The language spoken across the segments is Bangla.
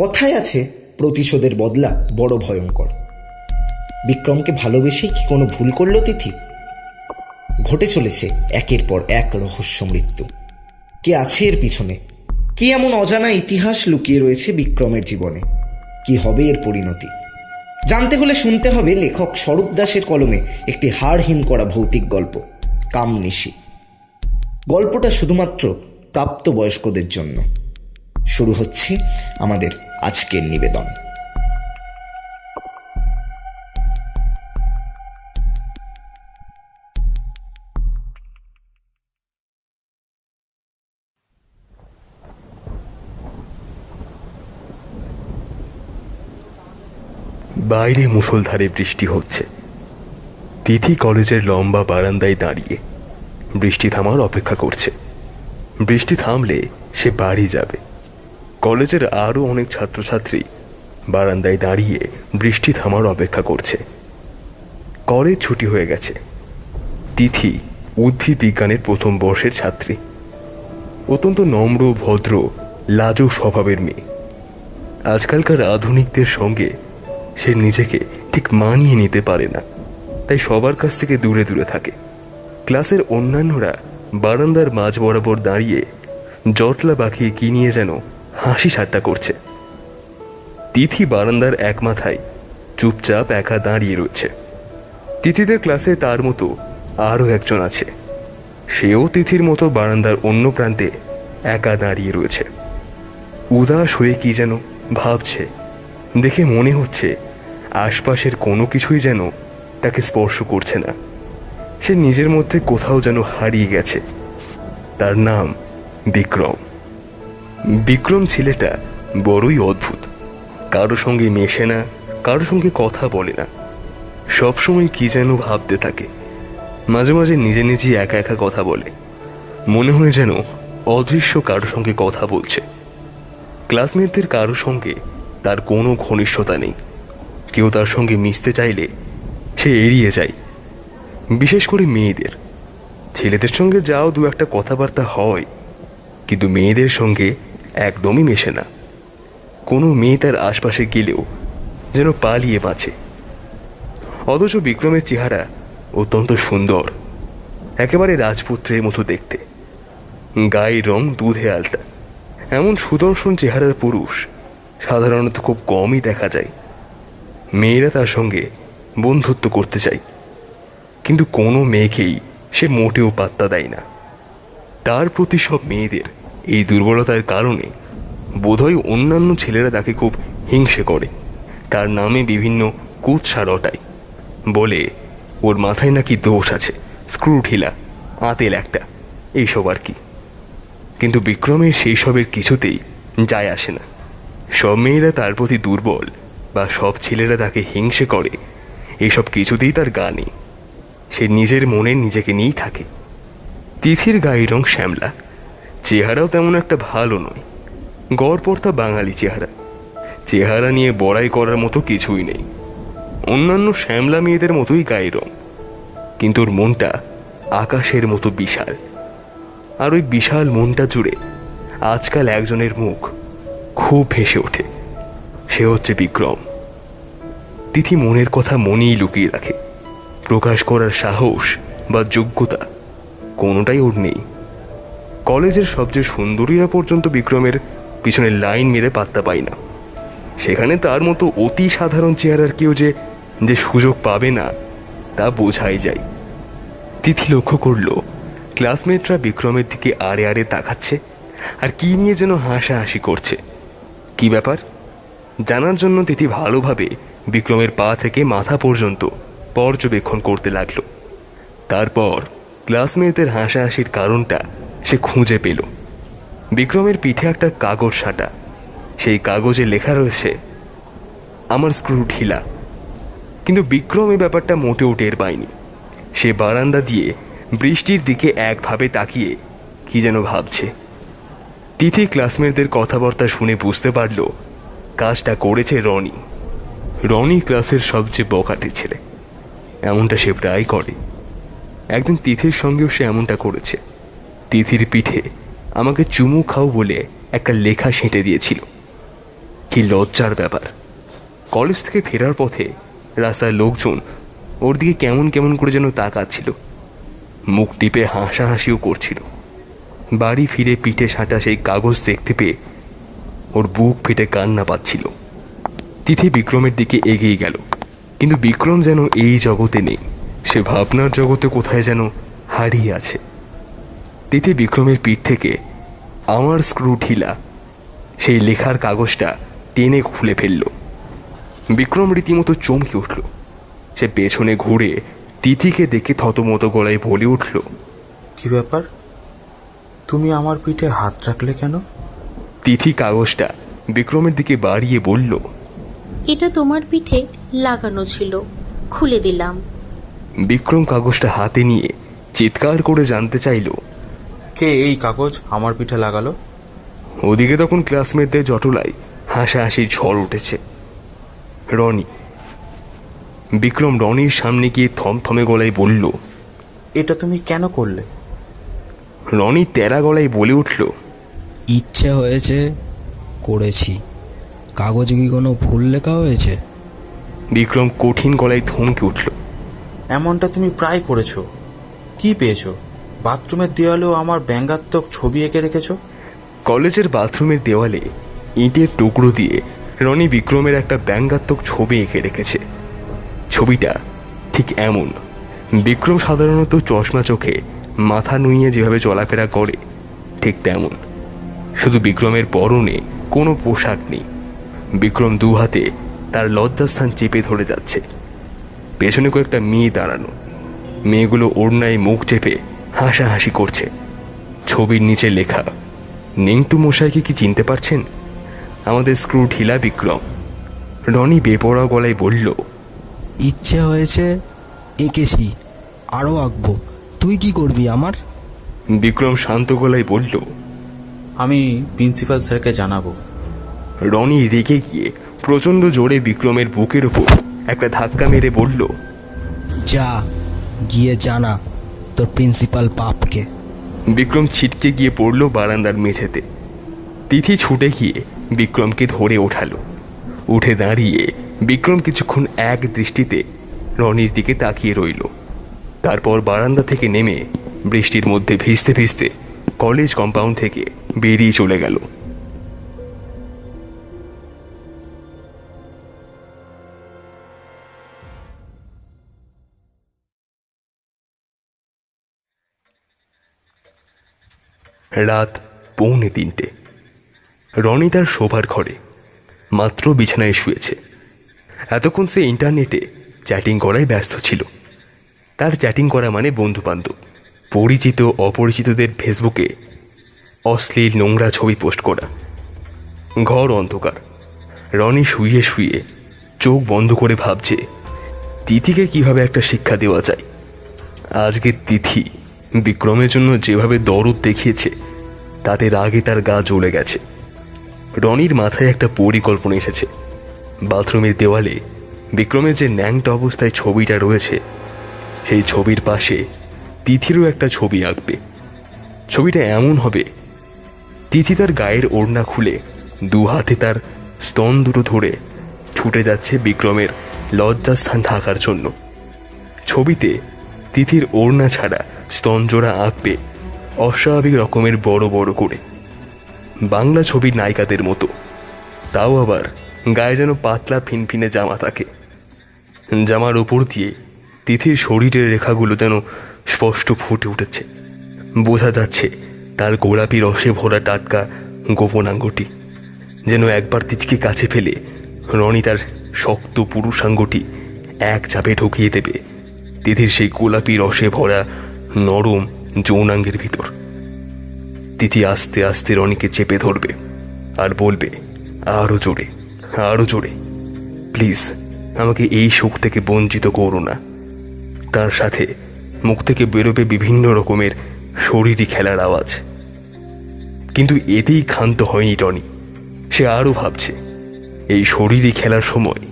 কথায় আছে, প্রতিশোধের বদলা বড় ভয়ঙ্কর। বিক্রমকে ভালোবেসেই কি কোনো ভুল করল তিথি? ঘটে চলেছে একের পর এক রহস্য মৃত্যু। কে আছে এর পিছনে? কি এমন অজানা ইতিহাস লুকিয়ে রয়েছে বিক্রমের জীবনে? কি হবে এর পরিণতি? জানতে হলে শুনতে হবে লেখক স্বরূপ দাসের কলমে একটি হাড় হিম করা ভৌতিক গল্প, কামনিশি। গল্পটা শুধুমাত্র প্রাপ্তবয়স্কদের জন্য। শুরু হচ্ছে আমাদের আজকের নিবেদন। বাইরে মুষলধারে বৃষ্টি হচ্ছে। তিথি কলেজের লম্বা বারান্দায় দাঁড়িয়ে বৃষ্টি থামার অপেক্ষা করছে। বৃষ্টি থামলে সে বাড়ি যাবে। কলেজের আরও অনেক ছাত্রছাত্রী বারান্দায় দাঁড়িয়ে বৃষ্টি থামার অপেক্ষা করছে। কলেজ ছুটি হয়ে গেছে। তিথি উদ্ভিদ বিজ্ঞানের প্রথম বর্ষের ছাত্রী। অত্যন্ত নম্র, ভদ্র, লাজুক স্বভাবের মেয়ে। আজকালকার আধুনিকদের সঙ্গে সে নিজেকে ঠিক মানিয়ে নিতে পারে না, তাই সবার কাছ থেকে দূরে দূরে থাকে। ক্লাসের অন্যান্যরা বারান্দার মাঝ বরাবর দাঁড়িয়ে জটলা বাঁকিয়ে কি নিয়ে যেন হাসি ঠাট্টা করছে। তিথি বারান্দার এক মাথায় চুপচাপ একা দাঁড়িয়ে রয়েছে। তিথিদের ক্লাসে তার মতো আরও একজন আছে। সেও তিথির মতো বারান্দার অন্য প্রান্তে একা দাঁড়িয়ে রয়েছে। উদাস হয়ে কি যেন ভাবছে। দেখে মনে হচ্ছে আশপাশের কোনো কিছুই যেন তাকে স্পর্শ করছে না। সে নিজের মধ্যে কোথাও যেন হারিয়ে গেছে। তার নাম বিক্রম। বিক্রম ছেলেটা বড়ই অদ্ভুত। কারো সঙ্গে মেশে না, কারো সঙ্গে কথা বলে না। সবসময় কি যেন ভাবতে থাকে। মাঝে মাঝে নিজে নিজেই একা একা কথা বলে। মনে হয় যেন অদৃশ্য কারো সঙ্গে কথা বলছে। ক্লাসমেটদের কারো সঙ্গে তার কোনো ঘনিষ্ঠতা নেই। কেউ তার সঙ্গে মিশতে চাইলে সে এড়িয়ে যায়। বিশেষ করে মেয়েদের। ছেলেদের সঙ্গে যাও দু একটা কথাবার্তা হয়, কিন্তু মেয়েদের সঙ্গে একদমই মেশে না। কোনো মেয়ে তার আশপাশে গেলেও যেন পালিয়ে বাঁচে। অথচ বিক্রমের চেহারা অত্যন্ত সুন্দর, একেবারে রাজপুত্রের মতো দেখতে। গায়ের রং দুধে আলতা। এমন সুদর্শন চেহারার পুরুষ সাধারণত খুব কমই দেখা যায়। মেয়েরা তার সঙ্গে বন্ধুত্ব করতে চায়, কিন্তু কোনো মেয়েকেই সে মোটেও পাত্তা দেয় না। তার প্রতি সব মেয়েদের এই দুর্বলতার কারণে বোধহয় অন্যান্য ছেলেরা তাকে খুব হিংসে করে। তার নামে বিভিন্ন কুৎসা রটায়। বলে ওর মাথায় নাকি দোষ আছে, স্ক্রু ঢিলা, আতেল একটা, এইসব আর কি। কিন্তু বিক্রমের সেই সবের কিছুতেই যায় আসে না। সব মেয়েরা তার প্রতি দুর্বল বা সব ছেলেরা তাকে হিংসে করে, এইসব কিছুতেই তার গা নেই। সে নিজের মনে নিজেকে নিয়েই থাকে। তিথির গায়ের রং শ্যামলা। চেহারাও তেমন একটা ভালো নয়। গড়পড়তা বাঙালি চেহারা। চেহারা নিয়ে বড়াই করার মতো কিছুই নেই। অন্যান্য শ্যামলা মেয়েদের মতোই গায়ের রং, কিন্তু ওর মনটা আকাশের মতো বিশাল। আর ওই বিশাল মনটা জুড়ে আজকাল একজনের মুখ খুব ভেসে ওঠে। সে হচ্ছে বিক্রম। তিথি মনের কথা মনেই লুকিয়ে রাখে। প্রকাশ করার সাহস বা যোগ্যতা কোনোটাই ওর নেই। কলেজের সবচেয়ে সুন্দরীরা পর্যন্ত বিক্রমের পিছনে লাইন মেরে পাত্তা পায় না। সেখানে তার মতো অতি সাধারণ চেহারার কেউ যে সুযোগ পাবে না তা বোঝাই যায়। তিথি লক্ষ্য করল ক্লাসমেটরা বিক্রমের দিকে আড়ে আড়ে তাকাচ্ছে আর কি নিয়ে যেন হাসাহাসি করছে। কি ব্যাপার জানার জন্য তিথি ভালোভাবে বিক্রমের পা থেকে মাথা পর্যন্ত পর্যবেক্ষণ করতে লাগলো। তারপর ক্লাসমেটদের হাসাহাসির কারণটা সে খুঁজে পেল। বিক্রমের পিঠে একটা কাগজ সাঁটা। সেই কাগজে লেখা রয়েছে, আমার স্ক্রু ঢিলা। কিন্তু বিক্রম এই ব্যাপারটা মোটেও টের পায়নি। সে বারান্দা দিয়ে বৃষ্টির দিকে একভাবে তাকিয়ে কি যেন ভাবছে। তিথি ক্লাসমেটদের কথাবার্তা শুনে বুঝতে পারল কাজটা করেছে রনি। রনি ক্লাসের সবচেয়ে বখাটে ছেলে। এমনটা সে প্রায় করে। একদিন তিথির সঙ্গেও সে এমনটা করেছে। তিথির পিঠে আমাকে চুমু খাও বলে একটা লেখা সেঁটে দিয়েছিল। কি লজ্জার ব্যাপার। কলেজ থেকে ফেরার পথে রাস্তায় লোকজন ওর দিকে কেমন কেমন করে যেন তাকাচ্ছিল, মুখ টিপে হাসাহাসিও করছিল। বাড়ি ফিরে পিঠে সাঁটা সেই কাগজ দেখতে পেয়ে ওর বুক ফেটে কান্না পাচ্ছিল। তিথি বিক্রমের দিকে এগিয়ে গেল, কিন্তু বিক্রম যেন এই জগতে নেই, সে ভাবনার জগতে কোথায় যেন হারিয়ে আছে। তিথি বিক্রমের পিঠ থেকে আমার স্ক্রু ঢিলা সেই লেখার কাগজটা টেনে খুলে ফেলল। বিক্রম রীতিমতো চমকে উঠল। সে পেছনে ঘুরে তিথিকে দেখে থতমতো গলায় বলে উঠল, কি ব্যাপার, তুমি আমার পিঠে হাত রাখলে কেন? তিথি কাগজটা বিক্রমের দিকে বাড়িয়ে বলল, এটা তোমার পিঠে লাগানো ছিল, খুলে দিলাম। বিক্রম কাগজটা হাতে নিয়ে চিৎকার করে জানতে চাইল, কে এই কাগজ আমার পিঠে লাগালো? ওদিকে তখন ক্লাসমেটদের জটলায় হাসাহাসির ঝড় উঠেছে। রনি। বিক্রম রনির সামনে গিয়ে থমথমে গলায় বলল, এটা তুমি কেন করলে? রনি তেরা গলায় বলে উঠল, ইচ্ছে হয়েছে, করেছি। কাগজে কি কোনো ভুল লেখা হয়েছে? বিক্রম কঠিন গলায় ধমকে উঠল, এমনটা তুমি প্রায় করেছো। কি পেয়েছো? বাথরুমের দেওয়ালেও আমার ব্যঙ্গাত্মক ছবি এঁকে রেখেছো। কলেজের বাথরুমের দেওয়ালে ইটের টুকরো দিয়ে রনি বিক্রমের একটা ব্যঙ্গাত্মক ছবি এঁকে রেখেছে। ছবিটা ঠিক এমন। বিক্রম সাধারণত চশমা চোখে মাথা নুইয়ে যেভাবে চলাফেরা করে ঠিক তেমন, শুধু বিক্রমের পরনে কোনো পোশাক নেই। বিক্রম দু হাতে তার লজ্জাস্থান চেপে ধরে যাচ্ছে। পেছনে কয়েকটা মেয়ে দাঁড়ানো, মেয়েগুলো ওড়নায় মুখ চেপে হাসাহাসি করছে। ছবির নিচে লেখা, নেংটু মশাইকে কি চিনতে পারছেন? আমাদের স্ক্রু ঢিলা বিক্রম। রনি বেপরোয়া গলায় বলল, ইচ্ছে হয়েছে, এঁকেছি, আরও আঁকবো। তুই কি করবি আমার? বিক্রম শান্ত গলায় বলল, আমি প্রিন্সিপাল স্যারকে জানাবো। রনি রেগে গিয়ে প্রচণ্ড জোরে বিক্রমের বুকের ওপর একটা ধাক্কা মেরে বলল, যা গিয়ে জানা তোর প্রিন্সিপাল বাপকে। বিক্রম ছিটকে গিয়ে পড়ল বারান্দার মেঝেতে। তিথি ছুটে গিয়ে বিক্রমকে ধরে ওঠালো। উঠে দাঁড়িয়ে বিক্রম কিছুক্ষণ এক দৃষ্টিতে রনির দিকে তাকিয়ে রইল। তারপর বারান্দা থেকে নেমে বৃষ্টির মধ্যে ভিজতে ভিজতে কলেজ কম্পাউন্ড থেকে বেরিয়ে চলে গেল। রাত 2:45। রনি তার শোবার ঘরে মাত্র বিছানায় শুয়েছে। এতক্ষণ সে ইন্টারনেটে চ্যাটিং করায় ব্যস্ত ছিল। তার চ্যাটিং করা মানে বন্ধুবান্ধব, পরিচিত অপরিচিতদের ফেসবুকে অশ্লীল নোংরা ছবি পোস্ট করা। ঘর অন্ধকার। রনি শুয়ে শুয়ে চোখ বন্ধ করে ভাবছে তিথিকে কিভাবে একটা শিক্ষা দেওয়া যায়। আজকে তিথি বিক্রমের জন্য যেভাবে দরদ দেখিয়েছে তাতে রাগে তার গা জ্বলে গেছে। রনির মাথায় একটা পরিকল্পনা এসেছে। বাথরুমের দেওয়ালে বিক্রমের যে ন্যাংটা অবস্থায় ছবিটা রয়েছে সেই ছবির পাশে তিথিরও একটা ছবি আঁকবে। ছবিটা এমন হবে, তিথি তার গায়ের ওড়না খুলে দু হাতে তার স্তন দুটো ধরে ছুটে যাচ্ছে বিক্রমের লজ্জাস্থান ঢাকার জন্য। ছবিতে তিথির ওড়না ছাড়া স্তনজোড়া আঁকবে অস্বাভাবিক রকমের বড় বড় করে, বাংলা ছবির নায়িকাদের মতো। তাও আবার গায়ে যেন পাতলা ফিনফিনে জামা থাকে। জামার উপর দিয়ে তিথির শরীরের রেখাগুলো যেন স্পষ্ট ফুটে উঠেছে। বোঝা যাচ্ছে তার গোলাপি রসে ভরা টাটকা গোপন আঙ্গুটি। যেন একবার তিথিকে কাছে ফেলে রনি তার শক্ত পুরুষাঙ্গটি এক চাপে ঢুকিয়ে দেবে তিথির সেই গোলাপি রসে ভরা নরম যৌনাঙ্গের ভিতর। তিথি আস্তে আস্তে রনিকে চেপে ধরবে আর বলবে, আরো জোরে, আরো জোরে, প্লিজ আমাকে এই সুখ থেকে বঞ্চিত করো না। তার সাথে মুখ থেকে বেরোবে বিভিন্ন রকমের শরীরী খেলার আওয়াজ। কিন্তু এতেই ক্ষান্ত হয়নি রনি। সে আরও ভাবছে এই শরীরী খেলার সময়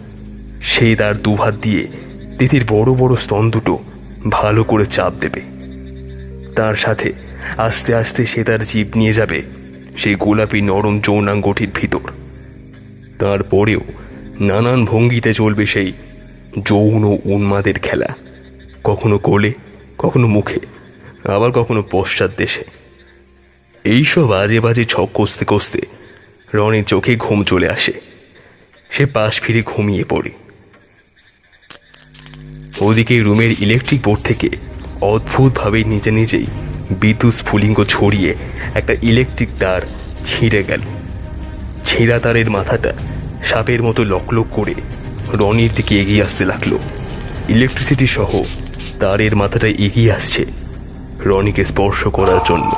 সে তার দুহাত দিয়ে তিথির বড় বড় স্তন দুটো ভালো করে চাপ দেবে। তার সাথে আস্তে আস্তে সে তার জিভ নিয়ে যাবে সেই গোলাপি নরম যৌনাঙ্গটির ভিতর। তারপরেও নানান ভঙ্গিতে চলবে সেই যৌন উন্মাদের খেলা, কখনো কোলে, কখনো মুখে, আবার কখনো পশ্চাৎ দেশে। এইসব বাজে বাজে ছক কষতে কষতে রনির চোখে ঘুম চলে আসে। সে পাশ ফিরে ঘুমিয়ে পড়ে। ওদিকে রুমের ইলেকট্রিক বোর্ড থেকে অদ্ভুতভাবে নিজে নিজেই বিদ্যুৎ স্ফুলিঙ্গ ছড়িয়ে একটা ইলেকট্রিক তার ছিঁড়ে গেল। ছেঁড়া তারের মাথাটা সাপের মতো লকলক করে রনির দিকে এগিয়ে আসতে লাগলো। ইলেকট্রিসিটি সহ তারের মাথাটা এগিয়ে আসছে রনিকে স্পর্শ করার জন্য।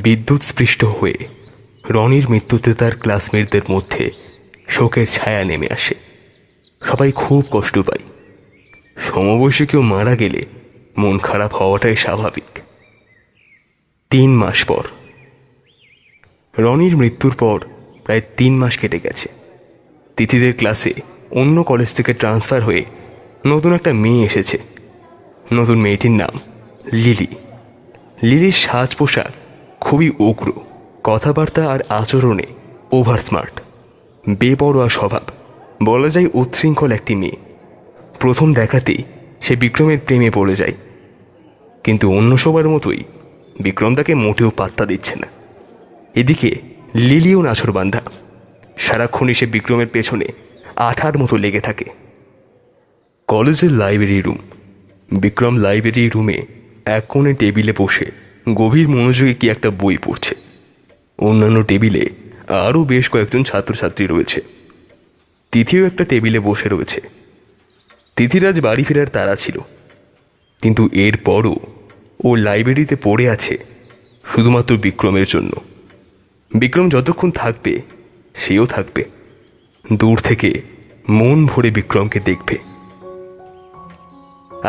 বিদ্যুৎ স্পৃষ্ট হয়ে রনির মৃত্যুতে তার ক্লাসমেটদের মধ্যে শোকের ছায়া নেমে আসে। সবাই খুব কষ্ট পায়। সমবয়সী কেউ মারা গেলে মন খারাপ হওয়াটাই স্বাভাবিক। 3 মাস পর, রনির মৃত্যুর পর প্রায় 3 মাস কেটে গেছে। তিথিদের ক্লাসে অন্য কলেজ থেকে ট্রান্সফার হয়ে নতুন একটা মেয়ে এসেছে। নতুন মেয়েটির নাম লিলি। লিলির সাজ পোশাক খুবই উগ্র, কথাবার্তা আর আচরণে ওভার স্মার্ট, বেপরোয়া স্বভাব, বলা যায় উচ্ছৃঙ্খল একটি মেয়ে। প্রথম দেখাতেই সে বিক্রমের প্রেমে পড়ে যায়। কিন্তু অন্য সবার মতোই বিক্রম তাকে মোটেও পাত্তা দিচ্ছে না। এদিকে লিলিও নাছরবান্ধা। সারাক্ষণই সে বিক্রমের পেছনে আঠার মতো লেগে থাকে। কলেজের লাইব্রেরি রুম। বিক্রম লাইব্রেরি রুমে এক কোণে টেবিলে বসে গভীর মনোযোগে কি একটা বই পড়ছে। অন্যান্য টেবিলে আরও বেশ কয়েকজন ছাত্রছাত্রী রয়েছে। তিথিও একটা টেবিলে বসে রয়েছে। তিথির আজ বাড়ি ফেরার তাড়া ছিল, কিন্তু এরপরও ও লাইব্রেরিতে পড়ে আছে শুধুমাত্র বিক্রমের জন্য। বিক্রম যতক্ষণ থাকবে সেও থাকবে, দূর থেকে মন ভরে বিক্রমকে দেখবে।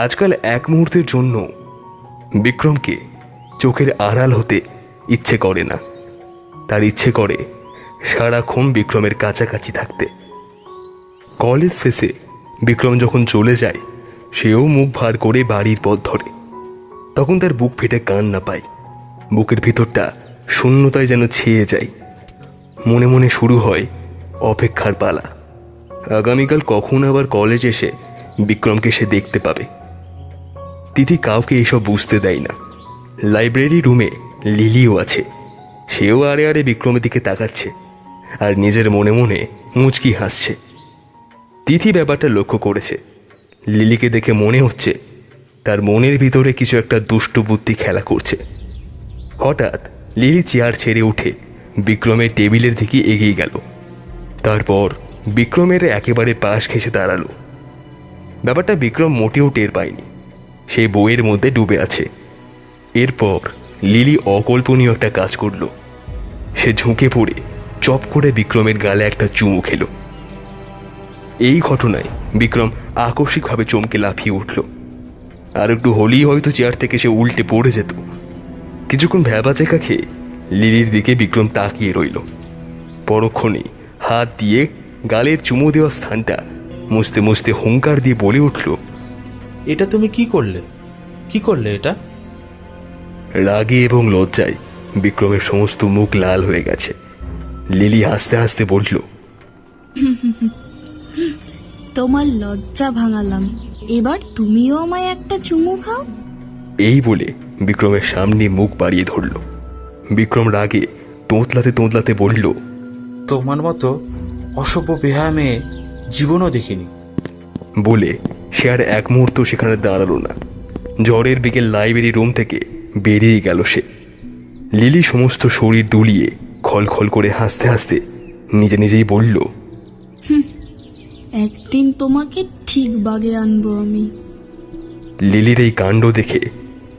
আজকাল এক মুহূর্তের জন্য বিক্রমকে চোখের আড়াল হতে ইচ্ছে করে না। তার ইচ্ছে করে সারাক্ষণ বিক্রমের কাছাকাছি থাকতে। কলেজ শেষে বিক্রম যখন চলে যায়, সেও মুখ ভার করে বাড়ির পথ ধরে। তখন তার বুক ফেটে কান্না পায়। বুকের ভিতরটা শূন্যতায় যেন ছেয়ে যায়। মনে মনে শুরু হয় অপেক্ষার পালা। আগামীকাল কখন আবার কলেজ এসে বিক্রমকে সে দেখতে পাবে। তিথি কাউকে এসব বুঝতে দেয় না। লাইব্রেরি রুমে লিলিও আছে। সেও আড়ে আড়ে বিক্রমের দিকে তাকাচ্ছে আর নিজের মনে মনে মুচকি হাসছে। তিথি ব্যাপারটা লক্ষ্য করেছে। লিলিকে দেখে মনে হচ্ছে তার মনের ভিতরে কিছু একটা দুষ্ট বুদ্ধি খেলা করছে। হঠাৎ লিলি চেয়ার ছেড়ে উঠে বিক্রমের টেবিলের দিকে এগিয়ে গেল। তারপর বিক্রমের একেবারে পাশ ঘেঁষে দাঁড়ালো। ব্যাপারটা বিক্রম মোটেও টের পায়নি। সে বইয়ের মধ্যে ডুবে আছে। এরপর লিলি অকল্পনীয় একটা কাজ করল। সে ঝুঁকে পড়ে চপ করে বিক্রমের গালে একটা চুমু খেল। এই ঘটনায় বিক্রম আকস্মিকভাবে চমকে লাফিয়ে উঠল। আর একটু হলেই হয়তো চেয়ার থেকে সে উল্টে পড়ে যেত। কিছুক্ষণ ভ্যাবাচেকা খেয়ে লিলির দিকে বিক্রম তাকিয়ে রইল। পরক্ষণেই হাত দিয়ে গালের চুমু দেওয়া স্থানটা মুছতে মুছতে হুঙ্কার দিয়ে বলে উঠল, এটা তুমি কি করলে? কি করলে এটা? রাগে এবং লজ্জায় বিক্রমের সমস্ত মুখ লাল হয়ে গেছে। লিলি হাসতে হাসতে বলল, তোমার লজ্জা ভাঙালাম, এবার তুমিও আমায় একটা চুমু খাও। এই বলে বিক্রমের সামনে মুখ বাড়িয়ে ধরল। বিক্রম রাগে তোঁতলাতে তোঁতলাতে বলল, তোমার মতো অসভ্য বেহায়া মেয়ে জীবনও দেখিনি। বলে সে আর এক মুহূর্ত সেখানে দাঁড়ালো না। ঝড়ের বিকেল লাইব্রেরি রুম থেকে বেরিয়ে গেল সে। লিলি সমস্ত শরীর দুলিয়ে খলখল করে হাসতে হাসতে নিজে নিজেই বলল, একদিন তোমাকে ঠিক বাগে আনবো আমি। লিলির এই কাণ্ড দেখে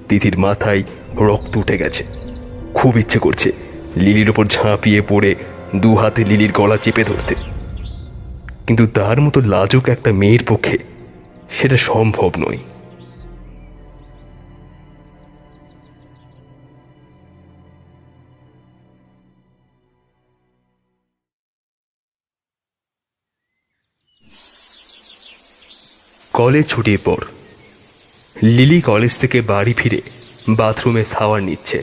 তিথির মাথায় রক্ত উঠে গেছে। খুব ইচ্ছে করছে লিলির ওপর ঝাঁপিয়ে পড়ে দু হাতে লিলির গলা চেপে ধরতে, কিন্তু তার মতো লাজুক একটা মেয়ের পক্ষে সেটা সম্ভব নয়। কলেজ ছুটির পর লিলি কলেজ থেকে বাড়ি ফিরে বাথরুমে শাওয়ার নিচ্ছে।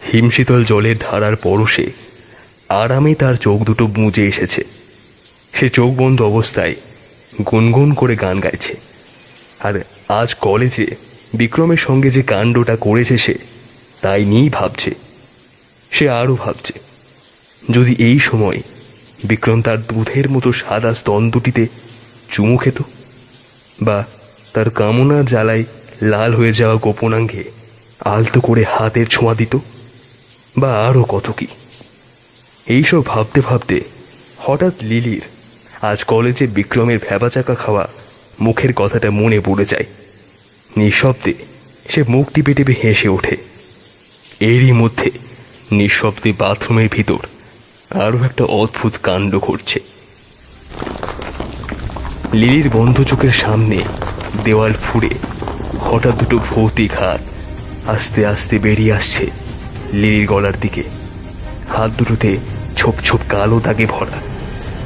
হিমশীতল জলের ধারার পরশে আরামে তার চোখ দুটো বুজে এসেছে। সে চোখ বন্ধ অবস্থায় গুনগুন করে গান গাইছে। আর আজ কলেজে বিক্রমের সঙ্গে যে কাণ্ডটা করেছে সে তাই নিয়েই ভাবছে। সে আরও ভাবছে, যদি এই সময় বিক্রম তার দুধের মতো সাদা স্তন দুটিতে চুমু খেত, বা তার কামনার জ্বালায় লাল হয়ে যাওয়া গোপনাঙ্গে আলতো করে হাতের ছোঁয়া দিত, বা আরও কত কি। এইসব ভাবতে ভাবতে হঠাৎ লিলির আজ কলেজে বিক্রমের ভ্যাবাচাকা খাওয়া মুখের কথাটা মনে পড়ে যায়। নিঃশব্দে সে মুখ টিপে টিপে হেসে ওঠে। এরই মধ্যে নিঃশব্দে বাথরুমের ভিতর আরও একটা অদ্ভুত কাণ্ড ঘটছে। লিলির বন্ধ চোখের সামনে দেওয়াল ফুঁড়ে হঠাৎ দুটো ভৌতিক হাত আস্তে আস্তে বেরিয়ে আসছে লিলির গলার দিকে। হাত দুটোতে ছোপ ছোপ কালো দাগে ভরা,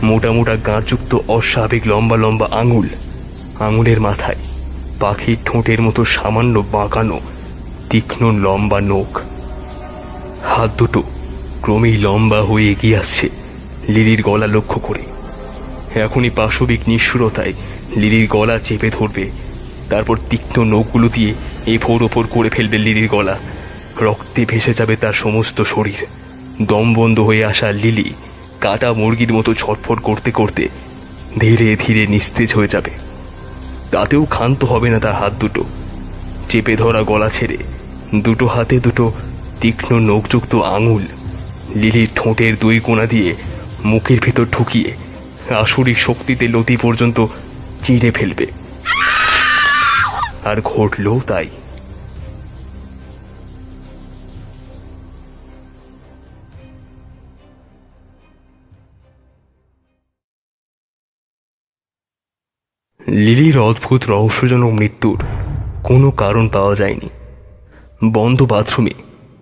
মোটা মোটা গাঁটযুক্ত অস্বাভাবিক লম্বা লম্বা আঙুল। আঙুলের মাথায় পাখির ঠোঁটের মতো সামান্য বাঁকানো তীক্ষ্ণ লম্বা নখ। হাত দুটো ক্রমেই লম্বা হয়ে এগিয়ে আসছে লিলির গলা লক্ষ্য করে। এখনই পাশবিক নিষ্ঠুরতায় লিলির গলা চেপে ধরবে, তারপর তীক্ষ্ণ নখগুলো দিয়ে এফোর ওপর করে ফেলবে লিলির গলা। রক্তে ভেসে যাবে তার সমস্ত শরীর। দম বন্ধ হয়ে আসা লিলি কাটা মুরগির মতো ছটফট করতে করতে ধীরে ধীরে নিস্তেজ হয়ে যাবে। তাতেও ক্ষান্ত হবে না তার হাত দুটো। চেপে ধরা গলা ছেড়ে দুটো হাতে দুটো তীক্ষ্ণ নখযুক্ত আঙুল লিলির ঠোঁটের দুই কোণা দিয়ে মুখের ভিতর ঢুকিয়ে আসরিক শক্তিতে লতি পর্যন্ত চিড়ে ফেলবে। আর ঘটল তাই। লিলির অদ্ভুত রহস্যজনক মৃত্যুর কোনো কারণ পাওয়া যায়নি। বন্ধ বাথরুমে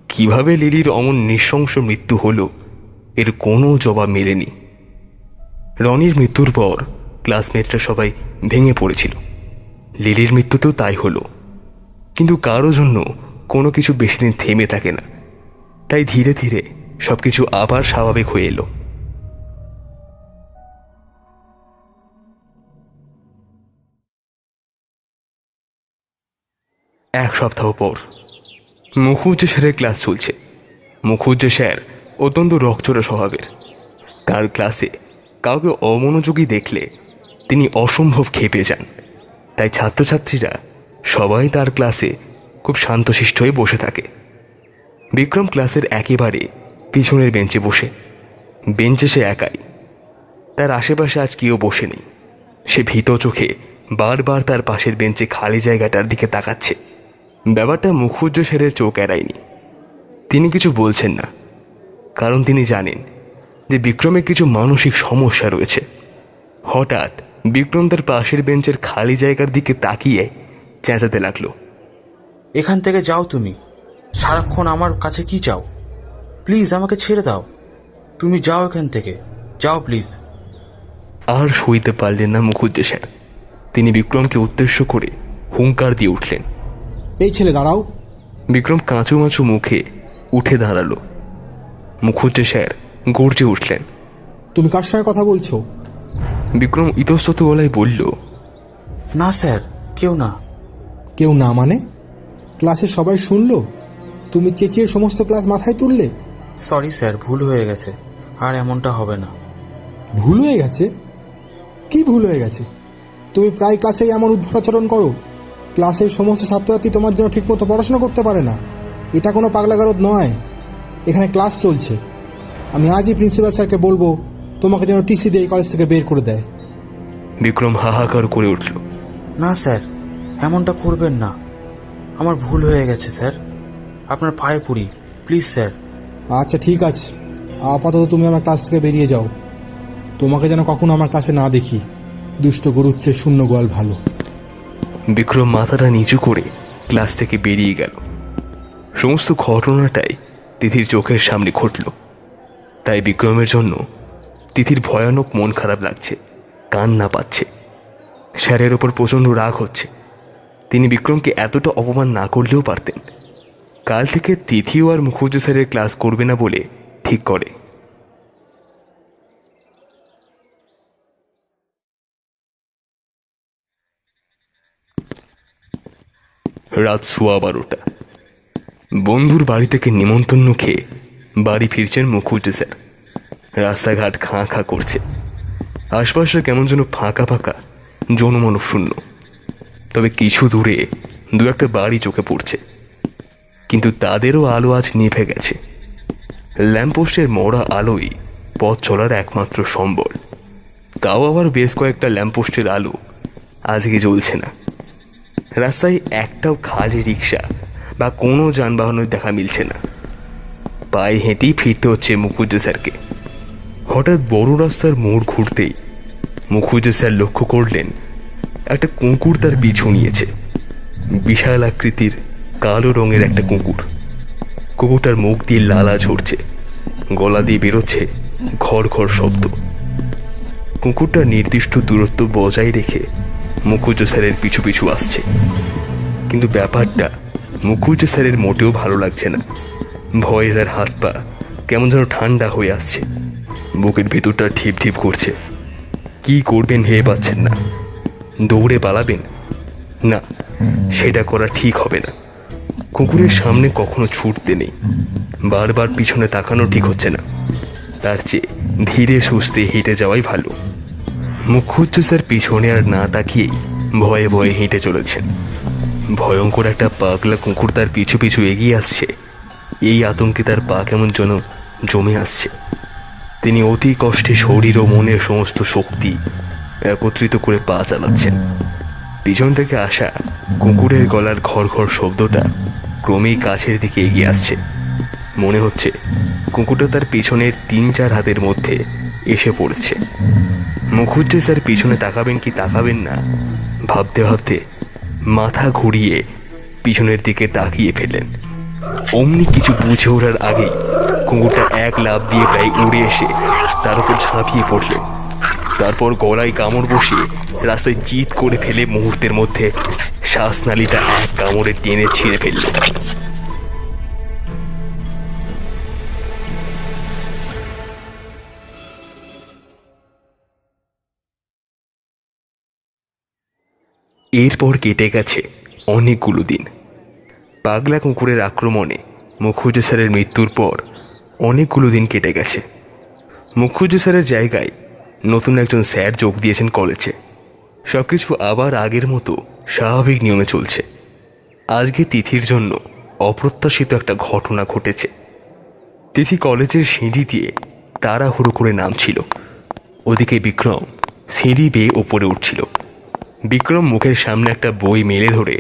কিভাবে লিলির অমন নৃশংস মৃত্যু হলো এর কোনো জবাব মেলেনি। রনির মৃত্যুর পর ক্লাসমেটরা সবাই ভেঙে পড়েছিল। লিলির মৃত্যুতেও তাই হলো। কিন্তু কারো জন্য কোনো কিছু বেশি দিন থেমে থাকে না, তাই ধীরে ধীরে সবকিছু আবার স্বাভাবিক হয়ে এলো। এক সপ্তাহ পর মুখুজ্জে স্যারের ক্লাস চলছে। মুখুজ্জে স্যার অত্যন্ত রকচড়া স্বভাবের। তার ক্লাসে কাউকে অমনোযোগী দেখলে তিনি অসম্ভব ক্ষেপে যান। তাই ছাত্রছাত্রীরা সবাই তার ক্লাসে খুব শান্তশিষ্ট হয়ে বসে থাকে। বিক্রম ক্লাসের একেবারে পিছনের বেঞ্চে বসে। বেঞ্চে সে একাই। তার আশেপাশে আজ কেউ বসে নেই। সে ভীত চোখে বারবার তার পাশের বেঞ্চে খালি জায়গাটার দিকে তাকাচ্ছে। ব্যাপারটা মুখুজ্জে স্যারের চোখ এড়ায়নি। তিনি কিছু বলছেন না, কারণ তিনি জানেন যে বিক্রমের কিছু মানসিক সমস্যা রয়েছে। হঠাৎ বিক্রম তার পাশের বেঞ্চের খালি জায়গার দিকে তাকিয়ে চেঁচাতে লাগলো, এখান থেকে যাও তুমি। সারাক্ষণ আমার কাছে কি চাও? প্লিজ আমাকে ছেড়ে দাও। তুমি যাও এখান থেকে, যাও প্লিজ। আর সইতে পারলেন না মুখুজ্জে স্যার। তিনি বিক্রমকে উদ্দেশ্য করে হুঙ্কার দিয়ে উঠলেন, এই ছেলে দাঁড়াও। বিক্রম কাঁচু মাচু মুখে উঠে দাঁড়ালো। মুখুজ্জে স্যার গর্জে উঠলেন, তুমি কার সঙ্গে কথা বলছো? বিক্রম ইতস্তত গলায় বলল, না স্যার, কেউ না। কেউ না মানে? ক্লাসে সবাই শুনলো, তুমি চেঁচিয়ে সমস্ত ক্লাস মাথায় তুললে। সরি স্যার, ভুল হয়ে গেছে, আর এমনটা হবে না। ভুল হয়ে গেছে? কি ভুল হয়ে গেছে? তুমি প্রায় ক্লাসেই এমন উদ্ভট আচরণ করো। ক্লাসের সমস্ত ছাত্রছাত্রী তোমার জন্য ঠিকমতো পড়াশোনা করতে পারে না। এটা কোনো পাগলাগারদ নয়, এখানে ক্লাস চলছে। আমি আজই প্রিন্সিপাল স্যারকে বলবো তোমাকে যেন টিসি দিয়ে কলেজ থেকে বের করে দেয়। বিক্রম হাহাকার করে উঠল, না স্যার, এমনটা করবেন না। আমার ভুল হয়ে গেছে স্যার, আপনার পায়ে পড়ি, প্লিজ স্যার। আচ্ছা ঠিক আছে, আপাতত তুমি আমার ক্লাস থেকে বেরিয়ে যাও। তোমাকে যেন কখনো আমার ক্লাসে না দেখি। দুষ্ট গরুর চেয়ে শূন্য গোয়াল ভালো। বিক্রম মাথাটা নিচু করে ক্লাস থেকে বেরিয়ে গেল। সমস্ত ঘটনাটাই তিথির চোখের সামনে ঘটল। তাই বিক্রমের জন্য তিথির ভয়ানক মন খারাপ লাগছে, কান্না পাচ্ছে। স্যারের ওপর প্রচণ্ড রাগ হচ্ছে। তিনি বিক্রমকে এতটা অপমান না করলেও পারতেন। কাল থেকে তিথিও আর মুখুজ্জে স্যারের ক্লাস করবে না বলে ঠিক করে। রাত 12:15। বন্ধুর বাড়ি থেকে নিমন্ত্রণ খেয়ে বাড়ি ফিরছেন মুখুজ্জে স্যার। রাস্তাঘাট খাঁ খাঁ করছে। আশপাশে কেমন যেন ফাঁকা ফাঁকা, জনমানব শূন্য। তবে কিছু দূরে দু একটা বাড়ি চোখে পড়ছে, কিন্তু তাদেরও আলো আজ নিভে গেছে। ল্যাম্পপোস্টের মরা আলোই পথ চলার একমাত্র সম্বল। তাও আবার বেশ কয়েকটা ল্যাম্পপোস্টের আলো আজকে জ্বলছে না। রাস্তায় একটাও খালি রিক্সা বা কোনো যানবাহনের দেখা মিলছে না। পায়ে হেঁটেই ফিরতে হচ্ছে মুখুজ্জে স্যারকে। হঠাৎ বড় রাস্তার মোড় ঘুরতেই মুখুজ্জে স্যার লক্ষ্য করলেন একটা কুকুর তার পিছু নিয়েছে। বিশাল আকৃতির কালো রঙের একটা কুকুর। কুকুরটার মুখ দিয়ে লালা ঝরছে, গলা দিয়ে বেরোচ্ছে ঘর ঘর শব্দ। কুকুরটা নির্দিষ্ট দূরত্ব বজায় রেখে মুখুজ্জে স্যারের পিছু পিছু আসছে। কিন্তু ব্যাপারটা মুখুজ্জে স্যারের মোটেও ভালো লাগছে না। ভয়ে তার হাত পা কেমন যেন ঠান্ডা হয়ে আসছে। বুকের ভেতরটা ঠিপ ঠিপ করছে। কি করবেন ভেবে পাচ্ছেন না। দৌড়ে পালাবেন? না, সেটা করা ঠিক হবে না। কুকুরের সামনে কখনো ছুটতে নেই। বারবার পিছনে তাকানো ঠিক হচ্ছে না। তার চেয়ে ধীরে সুস্থে হেঁটে যাওয়াই ভালো। মুখুজ্জে স্যার পিছনে আর না তাকিয়ে ভয়ে ভয়ে হেঁটে চলেছেন। ভয়ঙ্কর একটা পাগলা কুকুর তার পিছু পিছু এগিয়ে আসছে। এই আতঙ্কে তার পা কেমন যেন জমে আসছে। তিনি অতি কষ্টে শরীর ও মনের সমস্ত শক্তি একত্রিত করে পা চালাচ্ছেন। পিছন থেকে আসা কুকুরের গলার ঘর ঘর শব্দটা ক্রমেই কাছের দিকে এগিয়ে আসছে। মনে হচ্ছে কুকুরটা তার পিছনের 3-4 হাতের মধ্যে এসে পড়েছে। মুখুজ্জে স্যার পিছনে তাকাবেন কি তাকাবেন না ভাবতে ভাবতে মাথা ঘুরিয়ে পিছনের দিকে তাকিয়ে ফেললেন। অমনি কিছু বুঝে ওঠার আগেই কুকুরটা এক লাফ দিয়ে প্রায় উড়ে এসে তার উপর ঝাঁপিয়ে পড়লেন। তারপর গলায় কামড় বসিয়ে রাস্তায় চিৎ করে ফেলে মুহূর্তের মধ্যে শ্বাসনালীটা এক কামড়ে টেনে ছিঁড়ে ফেললেন। এরপর কেটে গেছে অনেকগুলো দিন। পাগলা কুকুরের আক্রমণে মুখুজ্জে স্যারের মৃত্যুর পর অনেকগুলো দিন কেটে গেছে। মুখুজ্জে স্যারের জায়গায় নতুন একজন স্যার যোগ দিয়েছেন কলেজে। সব কিছু আবার আগের মতো স্বাভাবিক নিয়মে চলছে। আজকে তিথির জন্য অপ্রত্যাশিত একটা ঘটনা ঘটেছে। তিথি কলেজের সিঁড়ি দিয়ে তাড়াহুড়ো করে নামছিল। ওদিকে বিক্রম সিঁড়ি বেয়ে ওপরে উঠছিল। বিক্রম মুখের সামনে একটা বই মেলে ধরে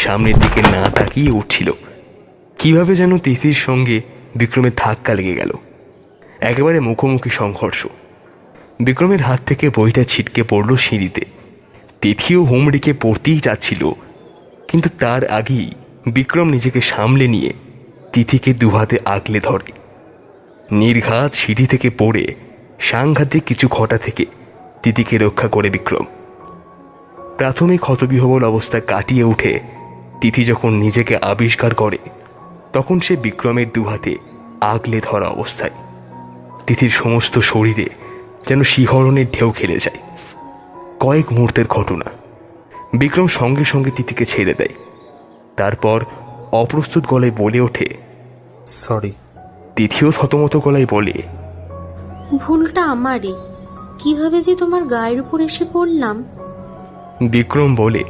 সামনের দিকে না তাকিয়ে উঠছিল। কিভাবে যেন তিথির সঙ্গে বিক্রমের ধাক্কা লেগে গেল। একেবারে মুখোমুখি সংঘর্ষ। বিক্রমের হাত থেকে বইটা ছিটকে পড়ল সিঁড়িতে। তিথিও হুমড়িকে পড়তেই যাচ্ছিল, কিন্তু তার আগেই বিক্রম নিজেকে সামলে নিয়ে তিথিকে দুহাতে আগলে ধরে। নির্ঘাত সিঁড়ি থেকে পড়ে সাংঘাতিক কিছু ঘটা থেকে তিথিকে রক্ষা করে বিক্রম। প্রাথমিক হতবিহ্বল অবস্থা কাটিয়ে উঠে তিথি যখন নিজেকে আবিষ্কার করে, তখন সে বিক্রমের দুহাতে আগলে ধরা অবস্থায়। তিথির সমস্ত শরীরে যেন শিহরণের ঢেউ খেলে যায়। কয়েক মুহূর্তের ঘটনা। বিক্রম সঙ্গে সঙ্গে তিথিকে ছেড়ে দেয়। তারপর অপ্রস্তুত গলায় বলে ওঠে, সরি। তিথিও থতমত গলায় বলে, ভুলটা আমারই। কিভাবে যে তোমার গায়ের উপর এসে পড়লাম। বিক্রম বলে,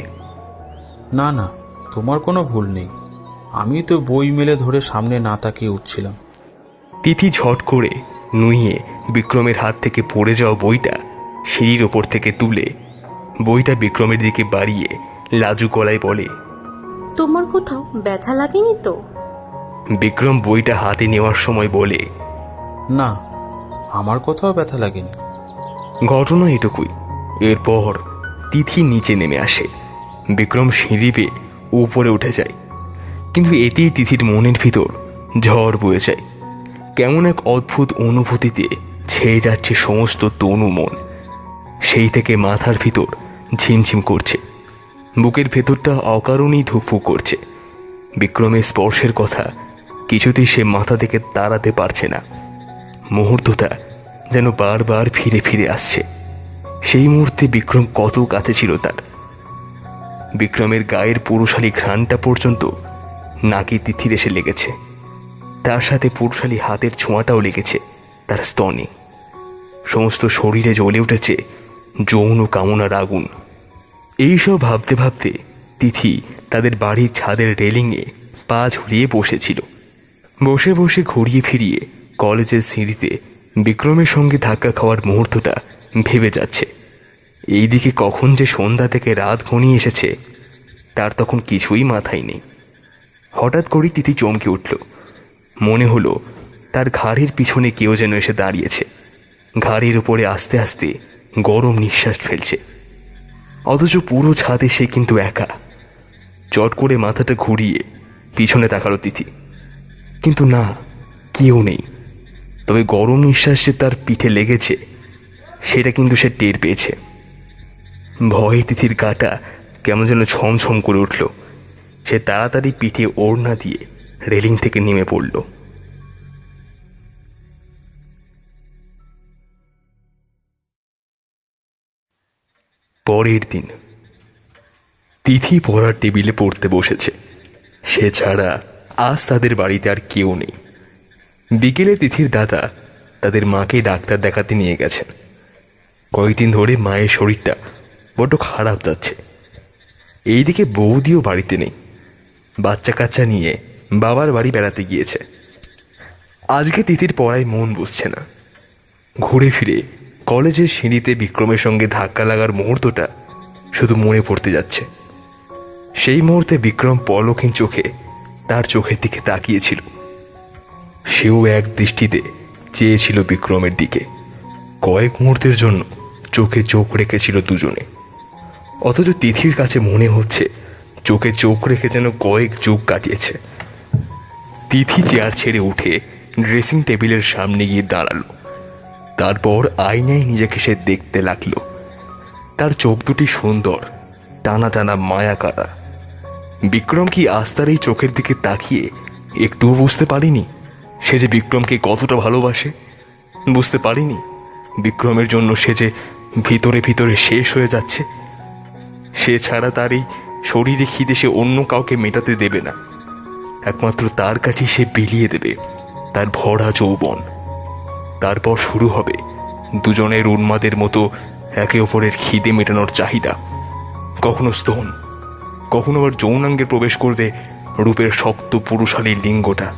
না না, তোমার কোনো ভুল নেই। আমি তো বই মেলে ধরে সামনে না তাকিয়ে উঠছিলাম। তিথি ঝট করে নুইয়ে বিক্রমের হাত থেকে পড়ে যাওয়া বইটা সিঁড়ির ওপর থেকে তুলে বইটা বিক্রমের দিকে বাড়িয়ে লাজু গলায় বলে, তোমার কোথাও ব্যথা লাগেনি তো? বিক্রম বইটা হাতে নেওয়ার সময় বলে, না, আমার কোথাও ব্যথা লাগেনি। ঘটনা এটুকুই। এরপর তিথি নিচে নেমে আসে। বিক্রম সিঁড়ি বেয়ে উপরে উঠে যায়। কিন্তু এতেই তিথির মনের ভিতর ঝড় বয়ে যায়। কেমন এক অদ্ভুত অনুভূতিতে ছেয়ে যাচ্ছে সমস্ত তনু মন। সেই থেকে মাথার ভিতর ঝিমঝিম করছে, বুকের ভেতরটা অকারণেই ধুকফুক করছে। বিক্রমের স্পর্শের কথা কিছুতেই সে মাথা থেকে তাড়াতে পারছে না। মুহূর্তটা যেন বারবার ফিরে ফিরে আসছে। সেই মুহূর্তে বিক্রম কত কাছে ছিল তার। বিক্রমের গায়ের পুরুষালী ঘ্রাণটা পর্যন্ত নাকি তিথির এসে লেগেছে। তার সাথে পুরুষালী হাতের ছোঁয়াটাও লেগেছে তার স্তনে। সমস্ত শরীরে জ্বলে উঠেছে যৌন কামনার আগুন। এইসব ভাবতে ভাবতে তিথি তাদের বাড়ির ছাদের রেলিংয়ে পা ঝুলিয়ে বসেছিল। বসে বসে ঘুরিয়ে ফিরিয়ে কলেজের সিঁড়িতে বিক্রমের সঙ্গে ধাক্কা খাওয়ার মুহূর্তটা ভেবে যাচ্ছে। এইদিকে কখন যে সন্ধ্যা থেকে রাত ঘনিয়ে এসেছে তার তখন কিছুই মাথায় নেই। হঠাৎ করেই তিথি চমকে উঠল। মনে হলো তার ঘাড়ের পিছনে কেউ যেন এসে দাঁড়িয়েছে, ঘাড়ের উপরে আস্তে আস্তে গরম নিঃশ্বাস ফেলছে। অথচ পুরো ছাদে সে কিন্তু একা। চট করে মাথাটা ঘুরিয়ে পিছনে তাকালো তিথি, কিন্তু না, কেউ নেই। তবে গরম নিঃশ্বাস যে তার পিঠে লেগেছে সেটা কিন্তু সে টের পেয়েছে। ভয়ে তিথির গাটা কেমন যেন ছমছম করে উঠল। সে তাড়াতাড়ি পিঠে ওড়না দিয়ে রেলিং থেকে নেমে পড়ল। পরের দিন তিথি পড়ার টেবিলে পড়তে বসেছে। সে ছাড়া আজ তাদের বাড়িতে আর কেউ নেই। বিকেলে তিথির দাদা তাদের মাকে ডাক্তার দেখাতে নিয়ে গেছেন। কয়েকদিন ধরে মায়ের শরীরটা বড্ড খারাপ যাচ্ছে। এইদিকে বৌদিও বাড়িতে নেই, বাচ্চা কাচ্চা নিয়ে বাবার বাড়ি বেড়াতে গিয়েছে। আজকে তিথির পড়ায় মন বসছে না। ঘুরে ফিরে কলেজের সিঁড়িতে বিক্রমের সঙ্গে ধাক্কা লাগার মুহূর্তটা শুধু মনে পড়তে যাচ্ছে। সেই মুহূর্তে বিক্রম পলকহীন চোখে তার চোখের দিকে তাকিয়েছিল। সেও এক দৃষ্টিতে চেয়েছিল বিক্রমের দিকে। কয়েক মুহূর্তের জন্য চোখে চোখ রেখেছিল দুজনে। অথচ তিথির কাছে মনে হচ্ছে চোখে চোখ রেখে যেন কয়েক যুগ কাটিয়েছে। তিথি চেয়ার ছেড়ে উঠে ড্রেসিং টেবিলের সামনে গিয়ে দাঁড়ালো। তারপর আয়নায় নিজেকে সে দেখতে লাগলো। তার চোখ দুটি সুন্দর, টানা টানা মায়া কাড়া। বিক্রম কি আজ তার এই চোখের দিকে তাকিয়ে একটুও বুঝতে পারিনি সে যে বিক্রমকে কতটা ভালোবাসে? বুঝতে পারিনি বিক্রমের জন্য সে যে ভিতরে ভিতরে শেষ হয়ে যাচ্ছে। সে ছাড়া তার এই শরীরে খিদে সে অন্য কাউকে মেটাতে দেবে না। একমাত্র তার কাছেই সে বিলিয়ে দেবে তার ভরা যৌবন। তারপর শুরু হবে দুজনের উন্মাদের মতো একে অপরের খিদে মেটানোর চাহিদা। কখনো স্তন, কখনো আবার যৌনাঙ্গে প্রবেশ করবে রূপের শক্ত পুরুষালী লিঙ্গটা।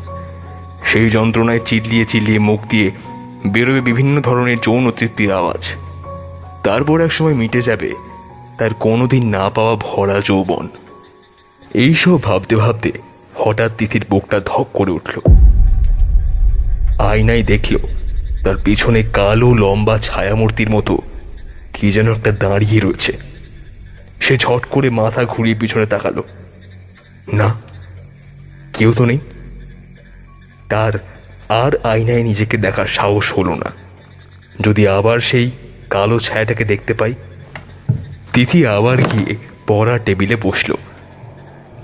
সেই যন্ত্রণায় চিল্লিয়ে চিল্লিয়ে মুখ দিয়ে বেরোবে বিভিন্ন ধরনের যৌন তৃপ্তির আওয়াজ। তারপর একসময় মিটে যাবে তার কোনোদিন না পাওয়া ভরা যৌবন। এইসব ভাবতে ভাবতে হঠাৎ তিথির বুকটা ধক করে উঠল। আয়নায় দেখল তার পিছনে কালো লম্বা ছায়ামূর্তির মতো কি যেন একটা দাঁড়িয়ে রয়েছে। সে ঝট করে মাথা ঘুরিয়ে পিছনে তাকালো। না, কেউ তো নেই। তার আর আয়নায় নিজেকে দেখার সাহস হলো না। যদি আবার সেই কালো ছায়াটাকে দেখতে পাই। তিথি আবার গিয়ে পড়ার টেবিলে বসল।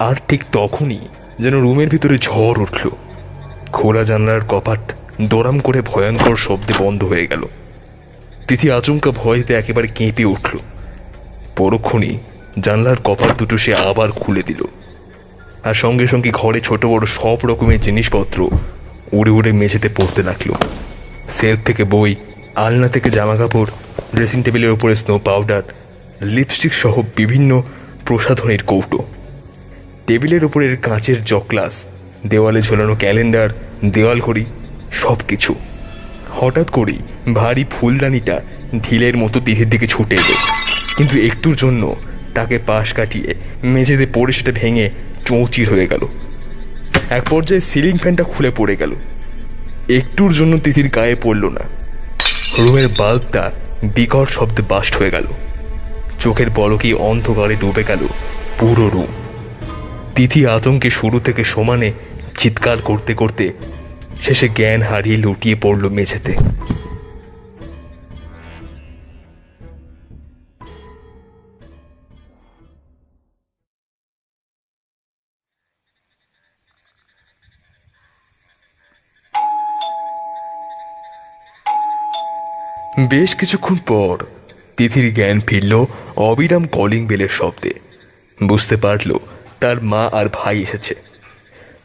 আর ঠিক তখনই যেন রুমের ভিতরে ঝড় উঠল। খোলা জানলার কপাট দরাম করে ভয়ঙ্কর শব্দে বন্ধ হয়ে গেল। তিথি আচমকা ভয়তে একেবারে কেঁপে উঠল। পরক্ষণেই জানলার কপাট দুটো সে আবার খুলে দিল। আর সঙ্গে সঙ্গে ঘরে ছোট বড় সব রকমের জিনিসপত্র উড়ে উড়ে মেঝেতে পড়তে লাগলো। সেলফ থেকে বই, আলনা থেকে জামা কাপড়, ড্রেসিং টেবিলের উপরে স্নো পাউডার, লিপস্টিক সহ বিভিন্ন প্রসাধনের কৌটো, টেবিলের উপরের কাঁচের জগগ্লাস, দেওয়ালে ঝোলানো ক্যালেন্ডার, দেওয়াল ঘড়ি, সব কিছু। হঠাৎ করেই ভারী ফুলদানিটা ঢিলের মতো তিথির দিকে ছুটে এলো, কিন্তু একটুর জন্য তাকে পাশ কাটিয়ে মেঝেতে পড়ে সেটা ভেঙে চৌচির হয়ে গেল। এক পর্যায়ে সিলিং ফ্যানটা খুলে পড়ে গেল। একটুর জন্য তিথির গায়ে পড়ল না। রুমের বাল্বটা বিকট শব্দে বাস্ট হয়ে গেল। চোখের পলকেই অন্ধকারে ডুবে গেল পুরো রুম। তিথি আতঙ্কে শুরু থেকে সমানে চিৎকার করতে করতে শেষে জ্ঞান হারিয়ে লুটিয়ে পড়ল মেঝেতে। বেশ কিছুক্ষণ পর তিথির জ্ঞান ফিরল অবিরাম কলিং বেলের শব্দে। বুঝতে পারল তার মা আর ভাই এসেছে।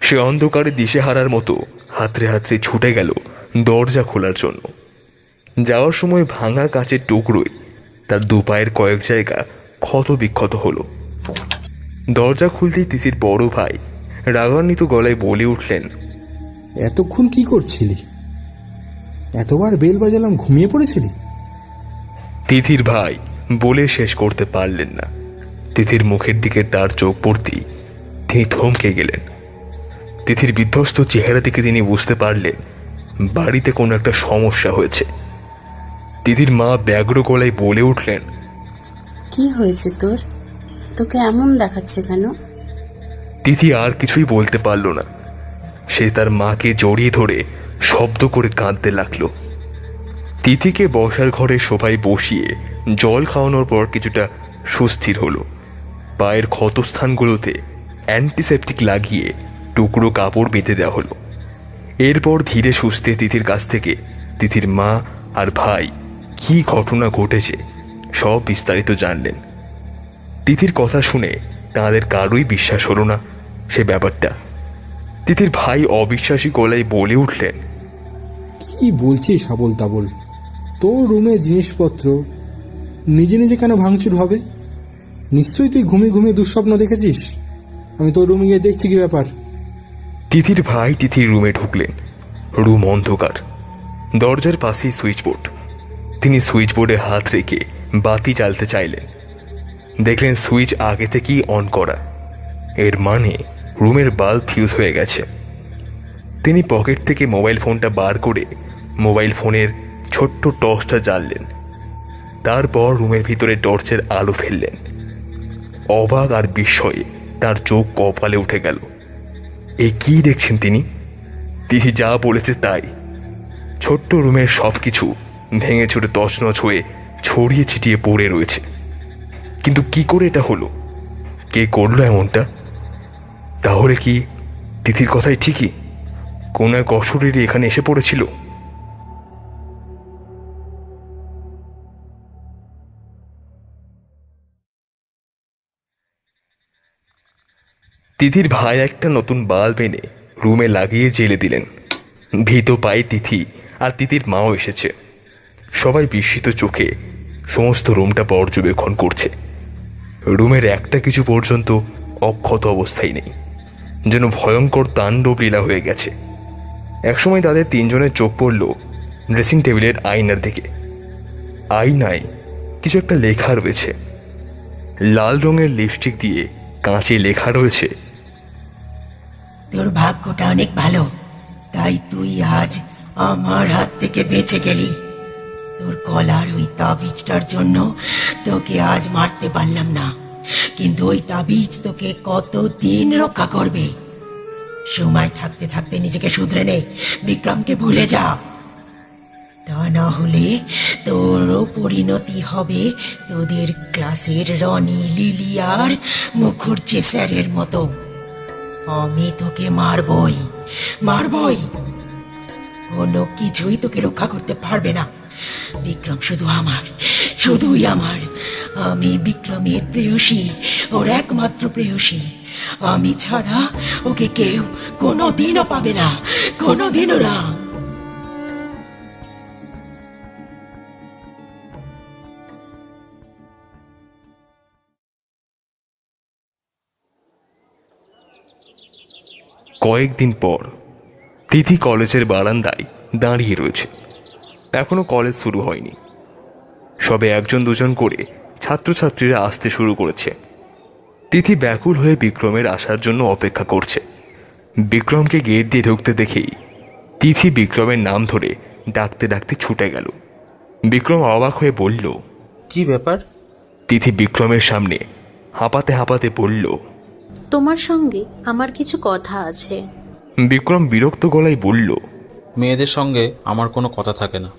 সে অন্ধকারে দিশেহারার মতো হাতড়ে হাতড়ে ছুটে গেল দরজা খোলার জন্য। যাওয়ার সময় ভাঙা কাঁচের টুকরোয় তার দুপায়ের কয়েক জায়গা ক্ষত বিক্ষত হলো। দরজা খুলতেই তিথির বড় ভাই রাগান্বিত গলায় বলে উঠলেন, এতক্ষণ কি করছিলি? এতবার বেল বাজালাম, ঘুমিয়ে পড়েছিলি? তিথির ভাই বলে শেষ করতে পারলেন না। তিথির মুখের দিকে তার চোখ পড়তেই তিনি থমকে গেলেন। তিথির বিধ্বস্ত চেহারা থেকে তিনি বুঝতে পারলেন বাড়িতে কোনো একটা সমস্যা হয়েছে। তিথির মা ব্যগ্র গলায় বলে উঠলেন, কি হয়েছে তোর? তোকে এমন দেখাচ্ছে কেন? তিথি আর কিছুই বলতে পারল না। সে তার মাকে জড়িয়ে ধরে শব্দ করে কাঁদতে লাগলো। তিথিকে বসার ঘরে সোফায় বসিয়ে জল খাওয়ানোর পর কিছুটা সুস্থির হলো। পায়ের ক্ষতস্থানগুলোতে অ্যান্টিসেপটিক লাগিয়ে টুকরো কাপড় বেঁধে দেওয়া হলো। এরপর ধীরে সুস্থে তিথির কাছ থেকে তিথির মা আর ভাই কি ঘটনা ঘটেছে সব বিস্তারিত জানলেন। তিথির কথা শুনে তাঁদের কারোই বিশ্বাস হলো না সে ব্যাপারটা। তিথির ভাই অবিশ্বাসী গলায় বলে উঠলেন, কি বলছিস আবোল তাবোল? তোর রুমে জিনিসপত্র নিজে নিজে কেন ভাঙচুর হবে? নিশ্চয়ই তুই ঘুমিয়ে ঘুমিয়ে দুঃস্বপ্ন দেখেছিস। আমি তোর রুমে গিয়ে দেখছি কি ব্যাপার। তিথির ভাই তিথির রুমে ঢুকলেন। রুম অন্ধকার, দরজার পাশেই সুইচ বোর্ড। তিনি সুইচ বোর্ডে হাত রেখে বাতি জ্বালতে চাইলেন। দেখলেন সুইচ আগে থেকেই অন করা। এর মানে রুমের বাল্ব ফিউজ হয়ে গেছে। তিনি পকেট থেকে মোবাইল ফোনটা বার করে মোবাইল ফোনের ছোট্ট টর্চটা জ্বাললেন। তারপর রুমের ভিতরে টর্চের আলো ফেললেন। অবাক আর বিস্ময়ে তার চোখ কপালে উঠে গেল। এ কি দেখছেন তিনি? তিথি যা বলেছে তাই। ছোট্ট রুমের সব কিছু ভেঙে চুরে তছনছ হয়ে ছড়িয়ে ছিটিয়ে পড়ে রয়েছে। কিন্তু কি করে এটা হলো? কে করলো এমনটা? তাহলে কি তিথির কথাই ঠিকই কোন এক অশরীরী এখানে এসে পড়েছিল? তিথির ভাই একটা নতুন বাল্ব এনে রুমে লাগিয়ে জেলে দিলেন। ভীত পায়ে তিথি আর তিথির মাও এসেছে। সবাই বিস্মিত চোখে সমস্ত রুমটা পর্যবেক্ষণ করছে। রুমের একটা কিছু পর্যন্ত অক্ষত অবস্থায় নেই, যেন ভয়ঙ্কর তাণ্ডব লীলা হয়ে গেছে। একসময় তাদের তিনজনের চোখ পড়ল ড্রেসিং টেবিলের আয়নার দিকে। আয়নায় কিছু একটা লেখা রয়েছে। লাল রঙের লিপস্টিক দিয়ে কাঁচে লেখা রয়েছে, তোর ভাগ্যটা অনেক ভালো, তাই তুই আজ আমার হাত থেকে বেঁচে গেলি। তোর গলার ওই তাবিজটার জন্য তোকে আজ মারতে পারলাম না, কিন্তু ওই তাবিজ তোকে কতদিন রক্ষা করবে। সময় থাকতে থাকতে নিজেকে শুধরে নে, বিক্রমকে ভুলে যা। তা না হলে তোরও পরিণতি হবে তোদের ক্লাসের রনি, লিলি আর মুখুজ্জে স্যারের মতো। আমি তোকে মারবই। কোনো কিছুই তোকে রক্ষা করতে পারবে না। বিক্রম শুধুই আমার। আমি বিক্রমের প্রেয়সী, ওর একমাত্র প্রেয়সী। আমি ছাড়া ওকে কেউ কোনোদিনও পাবে না, কোনোদিনও না। কয়েকদিন পর তিথি কলেজের বারান্দায় দাঁড়িয়ে রয়েছে। এখনো কলেজ শুরু হয়নি। সবে একজন দুজন করে ছাত্রছাত্রীরা আসতে শুরু করেছে। তিথি ব্যাকুল হয়ে বিক্রমের আসার জন্য অপেক্ষা করছে। বিক্রমকে গেট দিয়ে ঢুকতে দেখেই তিথি বিক্রমের নাম ধরে ডাকতে ডাকতে ছুটে গেল। বিক্রম অবাক হয়ে বলল, কি ব্যাপার? তিথি বিক্রমের সামনে হাঁপাতে হাঁপাতে বলল, তোমার সঙ্গে আমার কিছু কথা আছে। বিক্রম বিরক্ত গলায় বলল, মেয়েদের সঙ্গে আমার কোনো কথা থাকে না।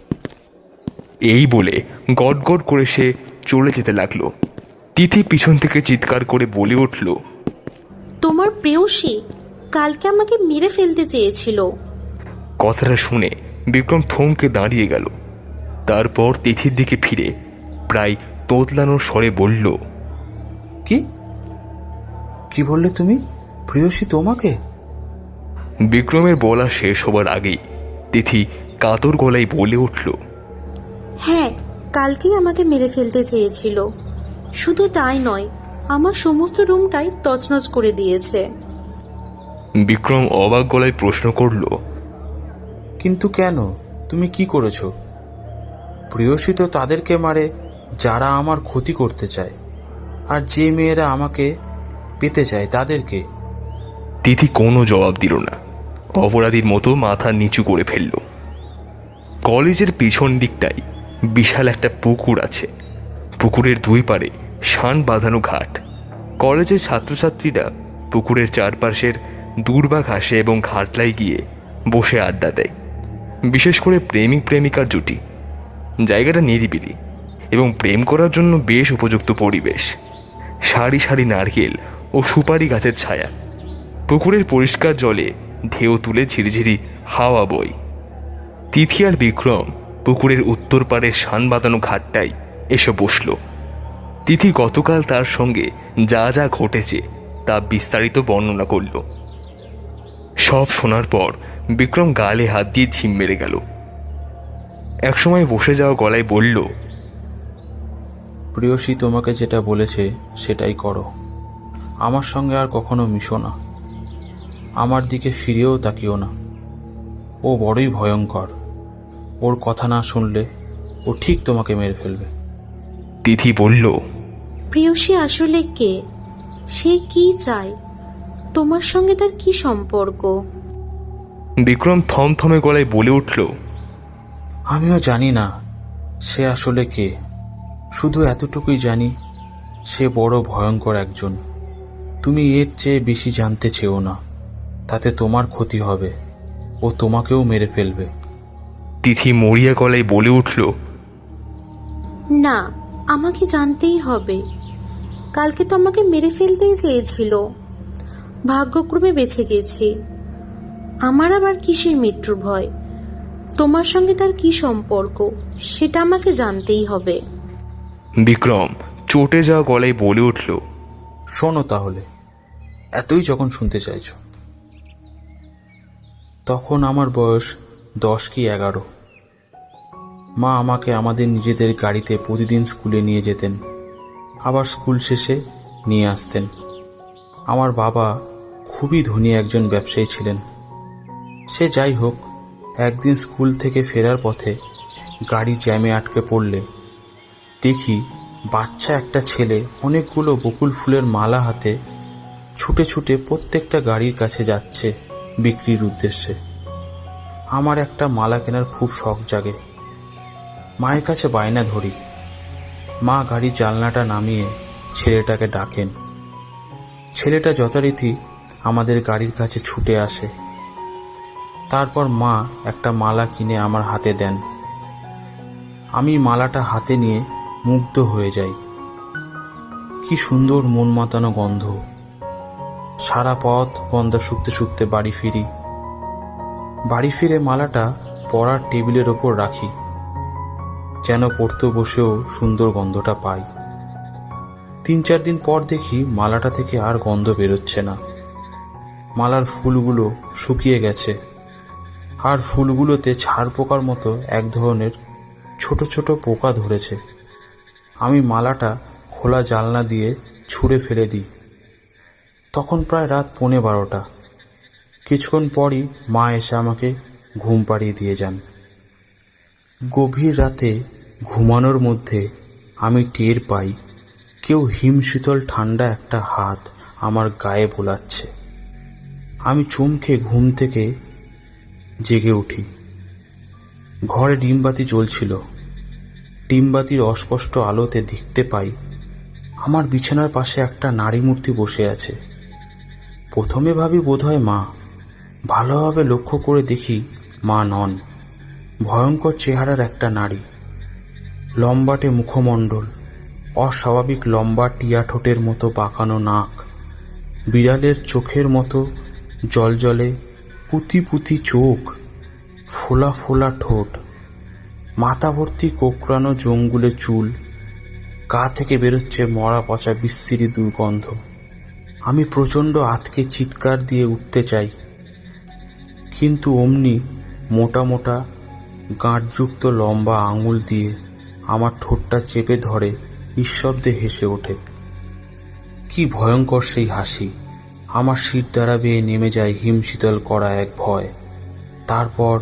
এই বলে গটগট করে সে চলে যেতে লাগলো। তিথি পিছন থেকে চিৎকার করে বলে উঠল, তোমার প্রেয়সী কালকে আমাকে মেরে ফেলতে চেয়েছিল। কথাটা শুনে বিক্রম থমকে দাঁড়িয়ে গেল। তারপর তিথির দিকে ফিরে প্রায় তোতলানোর স্বরে বলল, কি কি বললে তুমি? প্রেয়সী তোমাকে? বিক্রমের বলা শেষ হবার আগেই তিথি কাতর গলায় বলে উঠল, হ্যাঁ, কালকেই আমাকে মেরে ফেলতে চেয়েছিল। শুধু তাই নয়, আমার সমস্ত রুমটাই তছনছ করে দিয়েছে। বিক্রম অবাক গলায় প্রশ্ন করল, কিন্তু কেন? তুমি কি করেছো? প্রেয়সী তো তাদেরকে মারে যারা আমার ক্ষতি করতে চায়, আর যে মেয়েরা আমাকে পেতে চায় তাদেরকে। তিথি কোনো জবাব দিল না, অপরাধীর মতো মাথা নিচু করে ফেলল। কলেজের পিছন দিকটায় বিশাল একটা পুকুর আছে। পুকুরের দুই পারে শান বাঁধানো ঘাট। কলেজের ছাত্রছাত্রীরা পুকুরের চারপাশের দূর্বা ঘাসে এবং ঘাটলায় গিয়ে বসে আড্ডা দেয়, বিশেষ করে প্রেমিক প্রেমিকার জুটি। জায়গাটা নিরিবিলি এবং প্রেম করার জন্য বেশ উপযুক্ত পরিবেশ। সারি সারি নারকেল ও সুপারি গাছের ছায়া। পুকুরের পরিষ্কার জলে ঢেউ তুলে ঝিরিঝিরি হাওয়া বয়। তিথি আর বিক্রম পুকুরের উত্তর পাড়ের শান বাঁধানো ঘাটটায় এসে বসল। তিথি গতকাল তার সঙ্গে যা যা ঘটেছে তা বিস্তারিত বর্ণনা করল। সব শোনার পর বিক্রম গালে হাত দিয়ে ঝিম মেরে গেল। একসময় বসে যাওয়া গলায় বলল, প্রেয়সী তোমাকে যেটা বলেছে সেটাই করো। আমার সঙ্গে আর কখনো মিশো না। আমার দিকে ফিরেও তাকিও না। ও বড়ই ভয়ঙ্কর। ওর কথা না শুনলে ও ঠিক তোমাকে মেরে ফেলবে। তিথি বলল, প্রেয়সী আসলে কে? সে কি চায়? তোমার সঙ্গে তার কি সম্পর্ক? বিক্রম থমথমে গলায় বলে উঠল, আমিও জানি না সে আসলে কে। শুধু এতটুকুই জানি সে বড় ভয়ঙ্কর একজন। তুমি এর চেয়ে বেশি জানতে চেও না, তাতে তোমার ক্ষতি হবে। ও তোমাকেও মেরে ফেলবে। তিথি মরিয়া গলায় বলে উঠল, না, আমাকে জানতেই হবে। কালকে তো আমাকে মেরে ফেলতেই চেয়েছিল। ভাগ্যক্রমে বেঁচে গেছি। আমার আবার কিসের মৃত্যুর ভয়? তোমার সঙ্গে তার কি সম্পর্ক সেটা আমাকে জানতেই হবে। বিক্রম চটে যাওয়া গলায় বলে উঠল, শোনো তাহলে, এতই যখন শুনতে চাইছো। তখন আমার বয়স 10 কি 11। মা আমাকে আমাদের নিজেদের গাড়িতে প্রতিদিন স্কুলে নিয়ে যেতেন, আবার স্কুল শেষে নিয়ে আসতেন। আমার বাবা খুবই ধনী একজন ব্যবসায়ী ছিলেন। সে যাই হোক, একদিন স্কুল থেকে ফেরার পথে গাড়ি জ্যামে আটকে পড়লে দেখি বাচ্চা একটা ছেলে অনেকগুলো বকুল ফুলের মালা হাতে ছুটে ছুটে প্রত্যেকটা গাড়ির কাছে যাচ্ছে বিক্রির উদ্দেশ্যে। আমার একটা মালা কেনার খুব শখ জাগে। মায়ের কাছে বায়না ধরি। মা গাড়ির জানলাটা নামিয়ে ছেলেটাকে ডাকেন। ছেলেটা যথারীতি আমাদের গাড়ির কাছে ছুটে আসে। তারপর মা একটা মালা কিনে আমার হাতে দেন। আমি মালাটা হাতে নিয়ে মুগ্ধ হয়ে যাই। কি সুন্দর মন মাতানো গন্ধ। সারা পথ গন্ধ শুকতে শুকতে বাড়ি ফিরি। বাড়ি ফিরে মালাটা পড়ার টেবিলের ওপর রাখি, যেন পড়তে বসেও সুন্দর গন্ধটা পাই। 3-4 দিন পর দেখি মালাটা থেকে আর গন্ধ বেরোচ্ছে না। মালার ফুলগুলো শুকিয়ে গেছে, আর ফুলগুলোতে ছাড় পোকার মতো এক ধরনের ছোট ছোট পোকা ধরেছে। আমি মালাটা খোলা জানলা দিয়ে ছুঁড়ে ফেলে দিই। তখন প্রায় রাত 11:15। কিছুক্ষণ পরই মা এসে আমাকে ঘুম পাড়িয়ে দিয়ে যান। গভীর রাতে ঘুমানোর মধ্যে আমি টের পাই কেউ হিমশীতল ঠান্ডা একটা হাত আমার গায়ে বোলাচ্ছে। আমি চমকে ঘুম থেকে জেগে উঠি। ঘরে ডিমবাতি জ্বলছিল। ডিমবাতির অস্পষ্ট আলোতে দেখতে পাই আমার বিছানার পাশে একটা নারী মূর্তি বসে আছে। প্রথমে ভাবি বোধহয় মা। ভালোভাবে লক্ষ্য করে দেখি মা নন, ভয়ঙ্কর চেহারার একটা নারী। লম্বাটে মুখমণ্ডল, অস্বাভাবিক লম্বা টিয়া ঠোঁটের মতো বাঁকানো নাক, বিড়ালের চোখের মতো জলজলে পুঁতি পুঁতি চোখ, ফোলা ফোলা ঠোঁট। মাথা ভর্তি কোঁকড়ানো জঙ্গুলে চুল, গা থেকে বেরোচ্ছে মরা পচা বিশ্রী দুর্গন্ধ। আমি প্রচণ্ড আতকে চিৎকার দিয়ে উঠতে চাই, কিন্তু অমনি মোটা মোটা গাঁটযুক্ত লম্বা আঙুল দিয়ে আমার ঠোঁটটা চেপে ধরে নিঃশব্দে হেসে ওঠে। কি ভয়ঙ্কর সেই হাসি! আমার শির দ্বারা বেয়ে নেমে যায় হিমশীতল করা এক ভয়। তারপর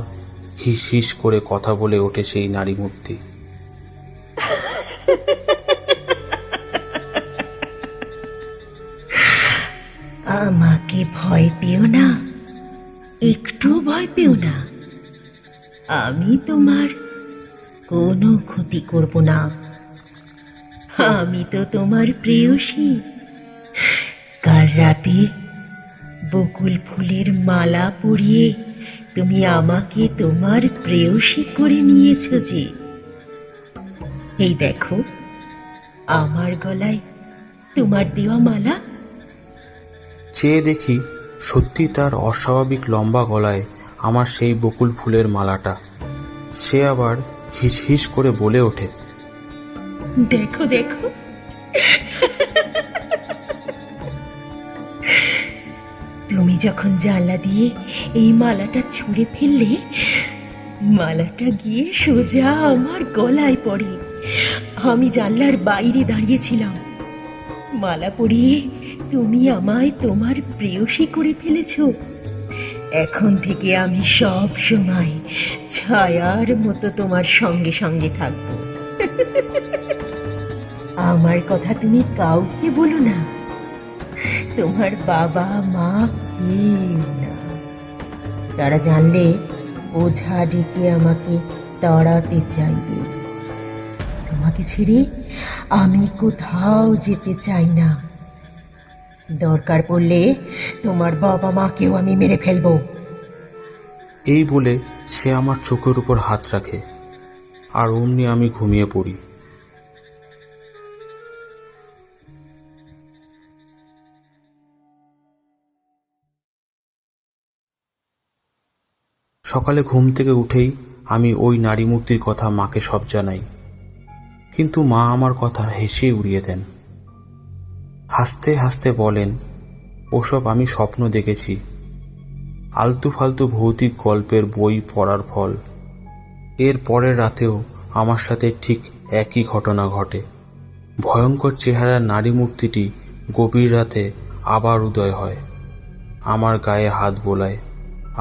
হিস হিস করে কথা বলে ওঠে সেই নারী মূর্তি। আমাকে ভয় পেও না, একটু ভয় পেও না। আমি তোমার কোনো ক্ষতি করব না। আমি তো তোমার প্রেয়সী। কাল রাতে বকুল ফুলের মালা পরিয়ে তুমি আমাকে তোমার প্রেয়সী করে নিয়েছো যে। এই দেখো, আমার গলায় তোমার দেওয়া মালা। চেয়ে দেখি সত্যি তার অস্বাভাবিক লম্বা গলায় আমার সেই বকুল ফুলের মালাটা। সে আবার হিস হিস করে বলে ওঠে, দেখো দেখো, তুমি যখন জানলা দিয়ে এই মালাটা ছুঁড়ে ফেললে, মালাটা গিয়ে সোজা আমার গলায় পড়ে। আমি জানলার বাইরে দাঁড়িয়েছিলাম। মালা পরিয়ে তুমি আমায় তোমার প্রেয়সী করে ফেলেছো। এখন থেকে আমি সব সময় ছায়ার মতো তোমার সঙ্গে সঙ্গে থাকবো। আমার কথা তুমি কাউকে বলো না, তোমার বাবা মা কেউ না। তারা জানলে ওঝা ডেকে আমাকে তাড়াতে চাইবে। তোমাকে ছেড়ে আমি কোথাও যেতে চাই না। দরকার পড়লে তোমার বাবা মাকেও আমি মেরে ফেলবো। এই বলে সে আমার চোখের উপর হাত রাখে, আর অমনি আমি ঘুমিয়ে পড়ি। সকালে ঘুম থেকে উঠেই আমি ওই নারী মূর্তির কথা মাকে সব জানাই, কিন্তু মা আমার কথা হেসে উড়িয়ে দেন। হাসতে হাসতে বলেন, ওসব আমি স্বপ্ন দেখেছি, আলতু ফালতু ভৌতিক গল্পের বই পড়ার ফল। এর পরের রাতেও আমার সাথে ঠিক একই ঘটনা ঘটে। ভয়ঙ্কর চেহারার নারী মূর্তিটি গভীর রাতে আবার উদয় হয়, আমার গায়ে হাত বোলায়,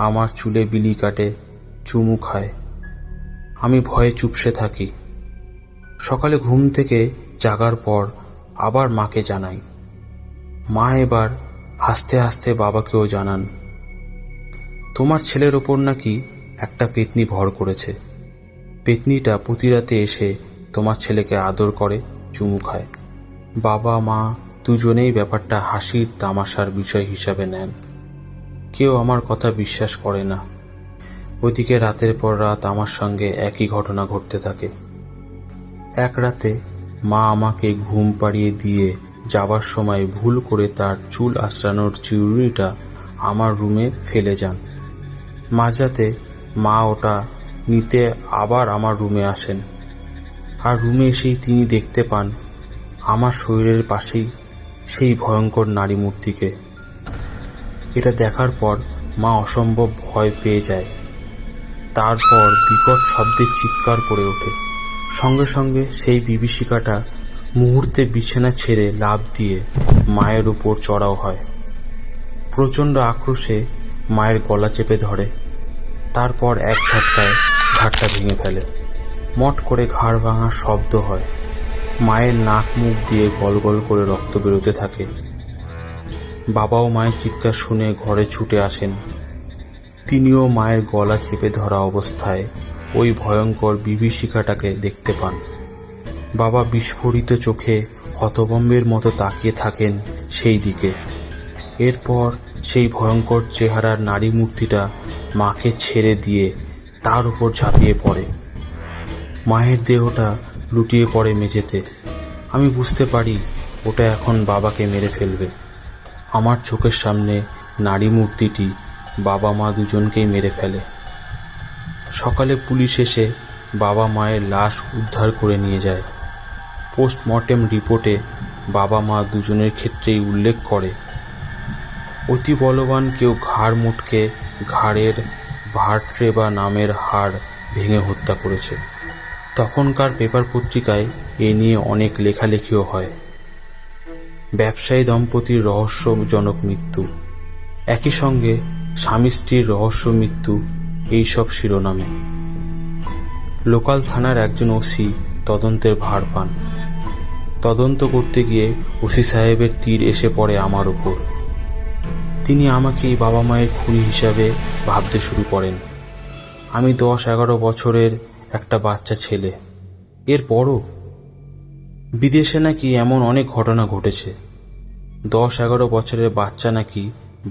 আমার চুলে বিলি কাটে, চুমু খায়। আমি ভয়ে চুপসে থাকি। সকালে ঘুম থেকে জাগার পর আবার মাকে জানাই। মা এবার হাসতে হাসতে বাবাকেও জানান, তোমার ছেলের ওপর নাকি একটা পেতনি ভর করেছে। পেতনিটা প্রতি রাতে এসে তোমার ছেলেকে আদর করে, চুমু খায়। বাবা মা দুজনেই ব্যাপারটা হাসির তামাশার বিষয় হিসাবে নেন। কেউ আমার কথা বিশ্বাস করে না। ওইদিকে রাতের পর রাত আমার সঙ্গে একই ঘটনা ঘটতে থাকে। এক রাতে মা আমাকে ঘুম পাড়িয়ে দিয়ে যাবার সময় ভুল করে তার চুল আঁচড়ানোর চিরুনিটা আমার রুমে ফেলে যান। মাঝরাতে মা ওটা নিতে আবার আমার রুমে আসেন, আর রুমে এসেই তিনি দেখতে পান আমার শরীরের পাশেই সেই ভয়ঙ্কর নারী মূর্তিকে। এটা দেখার পর মা অসম্ভব ভয় পেয়ে যায়। তারপর বিকট শব্দে চিৎকার করে ওঠে। সঙ্গে সঙ্গে সেই বিভীষিকাটা মুহূর্তে বিছানা ছেড়ে লাফ দিয়ে মায়ের উপর চড়াও হয়। প্রচণ্ড আক্রোশে মায়ের গলা চেপে ধরে, তারপর এক ঝটকায় ঘাড়টা ভেঙে ফেলে। মট করে ঘাড় ভাঙার শব্দ হয়। মায়ের নাক মুখ দিয়ে গলগল করে রক্ত বেরোতে থাকে। বাবাও মায়ের চিৎকার শুনে ঘরে ছুটে আসেন। তিনিও মায়ের গলা চেপে ধরা অবস্থায় ওই ভয়ঙ্কর বিভীষিকাটাকে দেখতে পান। বাবা বিস্ফোরিত চোখে হতভম্বের মতো তাকিয়ে থাকেন সেই দিকে। এরপর সেই ভয়ঙ্কর চেহারার নারী মূর্তিটা মাকে ছেড়ে দিয়ে তার উপর ঝাঁপিয়ে পড়ে। মায়ের দেহটা লুটিয়ে পড়ে মেঝেতে। আমি বুঝতে পারি ওটা এখন বাবাকে মেরে ফেলবে। আমার চোখের সামনে নারী মূর্তিটি বাবা মা দুজনকেই মেরে ফেলে। সকালে পুলিশ এসে বাবা মায়ের লাশ উদ্ধার করে নিয়ে যায়। পোস্টমর্টেম রিপোর্টে বাবা মা দুজনের ক্ষেত্রেই উল্লেখ করে অতি বলবান কেউ ঘাড় মুটকে ঘাড়ের ভার্টেব্রা নামের হাড় ভেঙে হত্যা করেছে। তখনকার পেপার পত্রিকায় এ নিয়ে অনেক লেখালেখিও হয়। ব্যবসায়ী দম্পতির রহস্যজনক মৃত্যু, একই সঙ্গে স্বামী স্ত্রীর রহস্য মৃত্যু, এইসব শিরোনামে লোকাল থানার একজন ওসি তদন্তের ভার পান। তদন্ত করতে গিয়ে ওসি সাহেবের তীর এসে পড়ে আমার ওপর। তিনি আমাকেই বাবা মায়ের খুনি হিসাবে ভাবতে শুরু করেন। আমি 10-11 বছরের একটা বাচ্চা ছেলে, এর বড়। বিদেশে নাকি এমন অনেক ঘটনা ঘটেছে, 10-11 বছরের বাচ্চা নাকি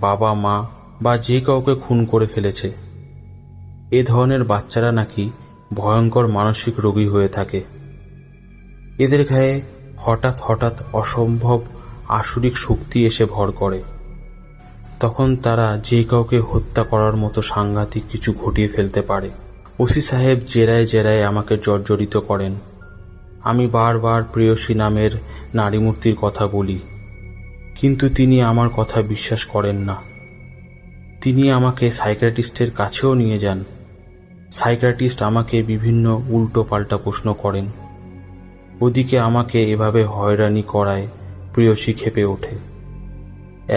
বাবা মা বা যে কাউকে খুন করে ফেলেছে। এ ধরনের বাচ্চারা নাকি ভয়ঙ্কর মানসিক রোগী হয়ে থাকে। এদের গায়ে হঠাৎ হঠাৎ অসম্ভব আসুরিক শক্তি এসে ভর করে। তখন তারা যে কাউকে হত্যা করার মতো সাংঘাতিক কিছু ঘটিয়ে ফেলতে পারে। ওসি সাহেব জেরায় জেরায় আমাকে জর্জরিত করেন। আমি বারবার প্রেয়সী নামের নারীমূর্তির কথা বলি, কিন্তু তিনি আমার কথা বিশ্বাস করেন না। তিনি আমাকে সাইকিয়াট্রিস্টের কাছেও নিয়ে যান। সাইকিয়াট্রিস্ট আমাকে বিভিন্ন উল্টো পাল্টা প্রশ্ন করেন। ওদিকে আমাকে এভাবে হয়রানি করায় প্রেয়সী ক্ষেপে ওঠে।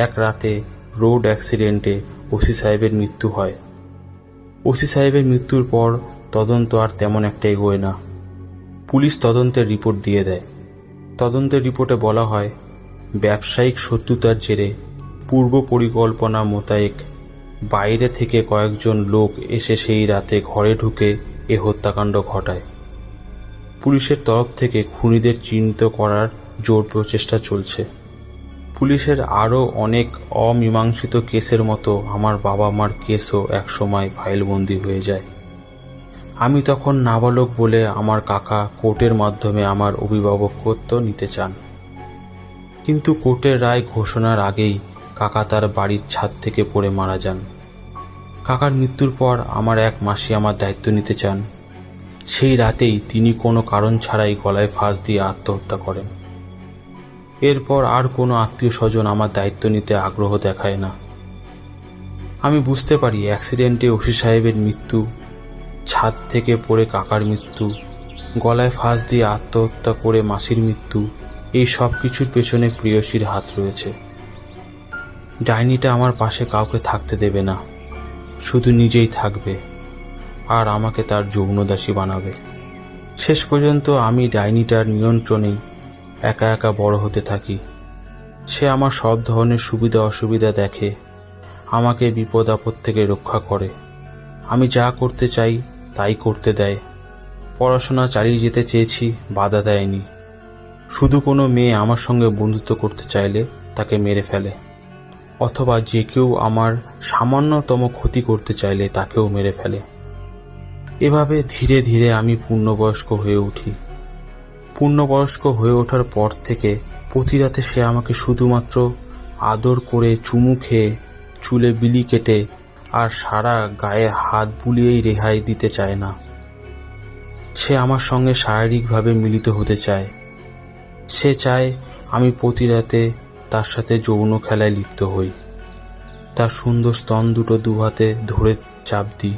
এক রাতে রোড অ্যাক্সিডেন্টে ওসি সাহেবের মৃত্যু হয়। ওসি সাহেবের মৃত্যুর পর তদন্ত আর তেমন একটা এগোয় না। পুলিশ তদন্তের রিপোর্ট দিয়ে দেয়। তদন্তের রিপোর্টে বলা হয় ব্যবসায়িক শত্রুতার জেরে পূর্ব পরিকল্পনা মোতাবেক বাইরে থেকে কয়েকজন লোক এসে সেই রাতে ঘরে ঢুকে এ হত্যাকাণ্ড ঘটায়। পুলিশের তরফ থেকে খুনিদের চিহ্নিত করার জোর প্রচেষ্টা চলছে। পুলিশের আরও অনেক অমীমাংসিত কেসের মতো আমার বাবা মার কেসও একসময় ফাইলবন্দি হয়ে যায়। আমি তখন নাবালক বলে আমার কাকা কোর্টের মাধ্যমে আমার অভিভাবকত্ব নিতে চান, কিন্তু কোর্টের রায় ঘোষণার আগেই কাকা তার বাড়ির ছাদ থেকে পড়ে মারা যান। কাকার মৃত্যুর পর আমার এক মাসি আমার দায়িত্ব নিতে চান। সেই রাতেই তিনি কোনো কারণ ছাড়াই গলায় ফাঁস দিয়ে আত্মহত্যা করেন। এরপর আর কোনো আত্মীয় স্বজন আমার দায়িত্ব নিতে আগ্রহ দেখায় না। আমি বুঝতে পারি অ্যাক্সিডেন্টে ওসি সাহেবের মৃত্যু, ছাদ থেকে পড়ে কাকার মৃত্যু, গলায় ফাঁস দিয়ে আত্মহত্যা করে মাসির মৃত্যু, এই সব কিছুর পেছনে প্রেয়সীর হাত রয়েছে। ডাইনিটা আমার পাশে কাউকে থাকতে দেবে না, শুধু নিজেই থাকবে আর আমাকে তার যৌনদাসী বানাবে। শেষ পর্যন্ত আমি ডাইনিটার নিয়ন্ত্রণেই একা একা বড় হতে থাকি। সে আমার সব ধরনের সুবিধা অসুবিধা দেখে, আমাকে বিপদ আপদ থেকে রক্ষা করে। আমি যা করতে চাই তাই করতে দেয়। পড়াশোনা চালিয়ে যেতে চেয়েছি, বাধা দেয়নি। শুধু কোনো মেয়ে আমার সঙ্গে বন্ধুত্ব করতে চাইলে তাকে মেরে ফেলে, অথবা যে কেউ আমার সামান্যতম ক্ষতি করতে চাইলে তাকেও মেরে ফেলে। এভাবে ধীরে ধীরে আমি পূর্ণবয়স্ক হয়ে উঠি। পূর্ণবয়স্ক হয়ে ওঠার পর থেকে প্রতি রাতে সে আমাকে শুধুমাত্র আদর করে চুমু খেয়ে চুলে বিলি কেটে আর সারা গায়ে হাত বুলিয়েই রেহাই দিতে চায় না। সে আমার সঙ্গে শারীরিকভাবে মিলিত হতে চায়। সে চায় আমি প্রতি রাতে তার সাথে যৌন খেলায় লিপ্ত হই, তার সুন্দর স্তন দুটো দুহাতে ধরে চাপ দিই,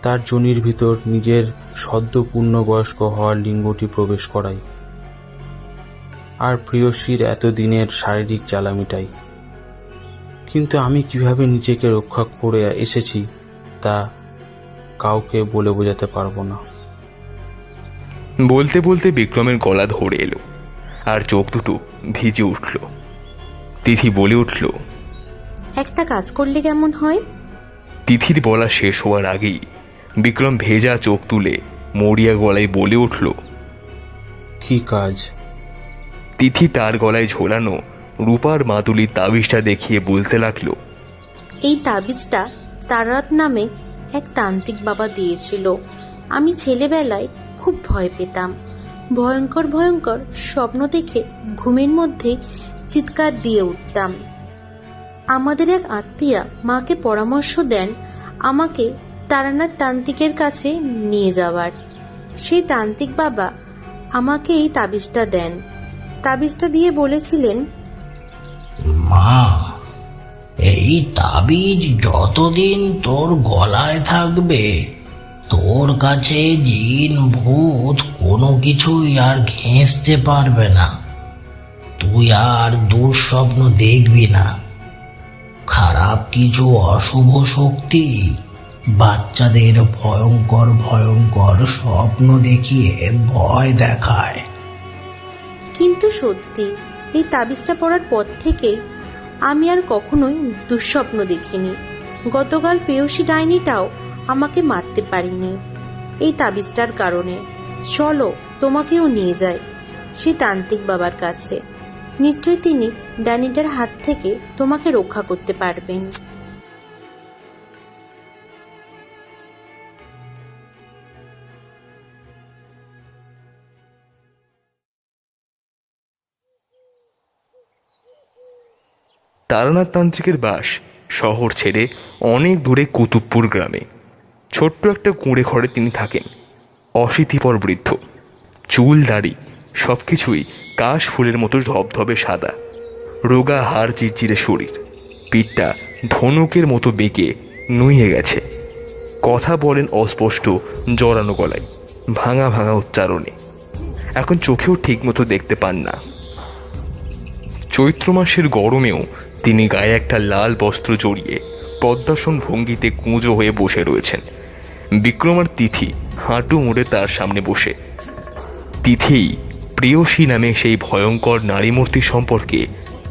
তার যোনির ভিতর নিজের সদ্য পূর্ণবয়স্ক হওয়ার লিঙ্গটি প্রবেশ করাই, আর প্রেয়সীর এতদিনের শারীরিক জ্বালা মিটাই। কিন্তু আমি কিভাবে নিজেকে রক্ষা করে এসেছি তা কাউকে বলে বোঝাতে পারবো না। বলতে বলতে বিক্রমের গলা ধরে এলো আর চোখ দুটো ভিজে উঠল। তিথি বলে উঠল, একটা কাজ করলে কেমন হয়? তিথির বলা শেষ হওয়ার আগেই বিক্রম ভেজা চোখ তুলে মরিয়া গলায় বলে উঠল, কি কাজ? তিথি তার গলায় ঝোলানো রূপার মাদুলির তাবিজটা দেখিয়ে বলতে লাগলো, এই তাবিজটা তারাত নামে এক তান্ত্রিক বাবা দিয়েছিল। আমি ছেলেবেলায় খুব ভয় পেতাম। ভয়ঙ্কর ভয়ঙ্কর স্বপ্ন দেখে ঘুমের মধ্যে চিৎকার দিয়ে উঠতাম। আমাদের এক আত্মীয়া মাকে পরামর্শ দেন আমাকে তারানাথ তান্ত্রিকের কাছে নিয়ে যাওয়ার। সেই তান্ত্রিক বাবা আমাকে এই তাবিজটা দেন। তাবিজটা দিয়ে বলেছিলেন, মা, এই তাবিজ যতদিন তোর গলায় থাকবে তোর কাছে জিন ভূত কোনো কিছুই আর ঘেঁষতে পারবে না। তুই আর দুঃস্বপ্ন দেখবি না। খারাপ কিছু অশুভ শক্তি বাচ্চাদের ভয়ঙ্কর ভয়ঙ্কর স্বপ্ন দেখিয়ে ভয় দেখায়। কিন্তু সত্যি এই তাবিজটা পড়ার পর থেকে আমি আর কখনোই দুঃস্বপ্ন দেখিনি। গতকাল পেয়সী ডাইনিটাও আমাকে মারতে পারিনি এই তাবিজটার কারণে। চলো তোমাকেও নিয়ে যায় সেই তান্ত্রিক বাবার কাছে। নিশ্চয়ই তিনি ডাইনিটার হাত থেকে তোমাকে রক্ষা করতে পারবেন। তারানাথ তান্ত্রিকের বাস শহর ছেড়ে অনেক দূরে কুতুবপুর গ্রামে। ছোট্ট একটা কুঁড়ে ঘরে তিনি থাকেন। অশীতিপর বৃদ্ধ, চুল দাড়ি সব কিছুই কাশ ফুলের মতো ধবধবে সাদা। রোগা হাড় চিরচিরে শরীর, পিঠটা ধনুকের মতো বেঁকে নুয়ে গেছে। কথা বলেন অস্পষ্ট জড়ানো গলায়, ভাঙা ভাঙা উচ্চারণে। এখন চোখেও ঠিকমতো দেখতে পান না। চৈত্র মাসের গরমেও তিনি গায়ে একটা লাল বস্ত্র জড়িয়ে পদ্মাসন ভঙ্গিতে কুঁজো হয়ে বসে রয়েছেন। বিক্রম আর তিথি হাঁটু মুড়ে তার সামনে বসে। তিথি প্রেয়সী নামে সেই ভয়ঙ্কর নারী মূর্তি সম্পর্কে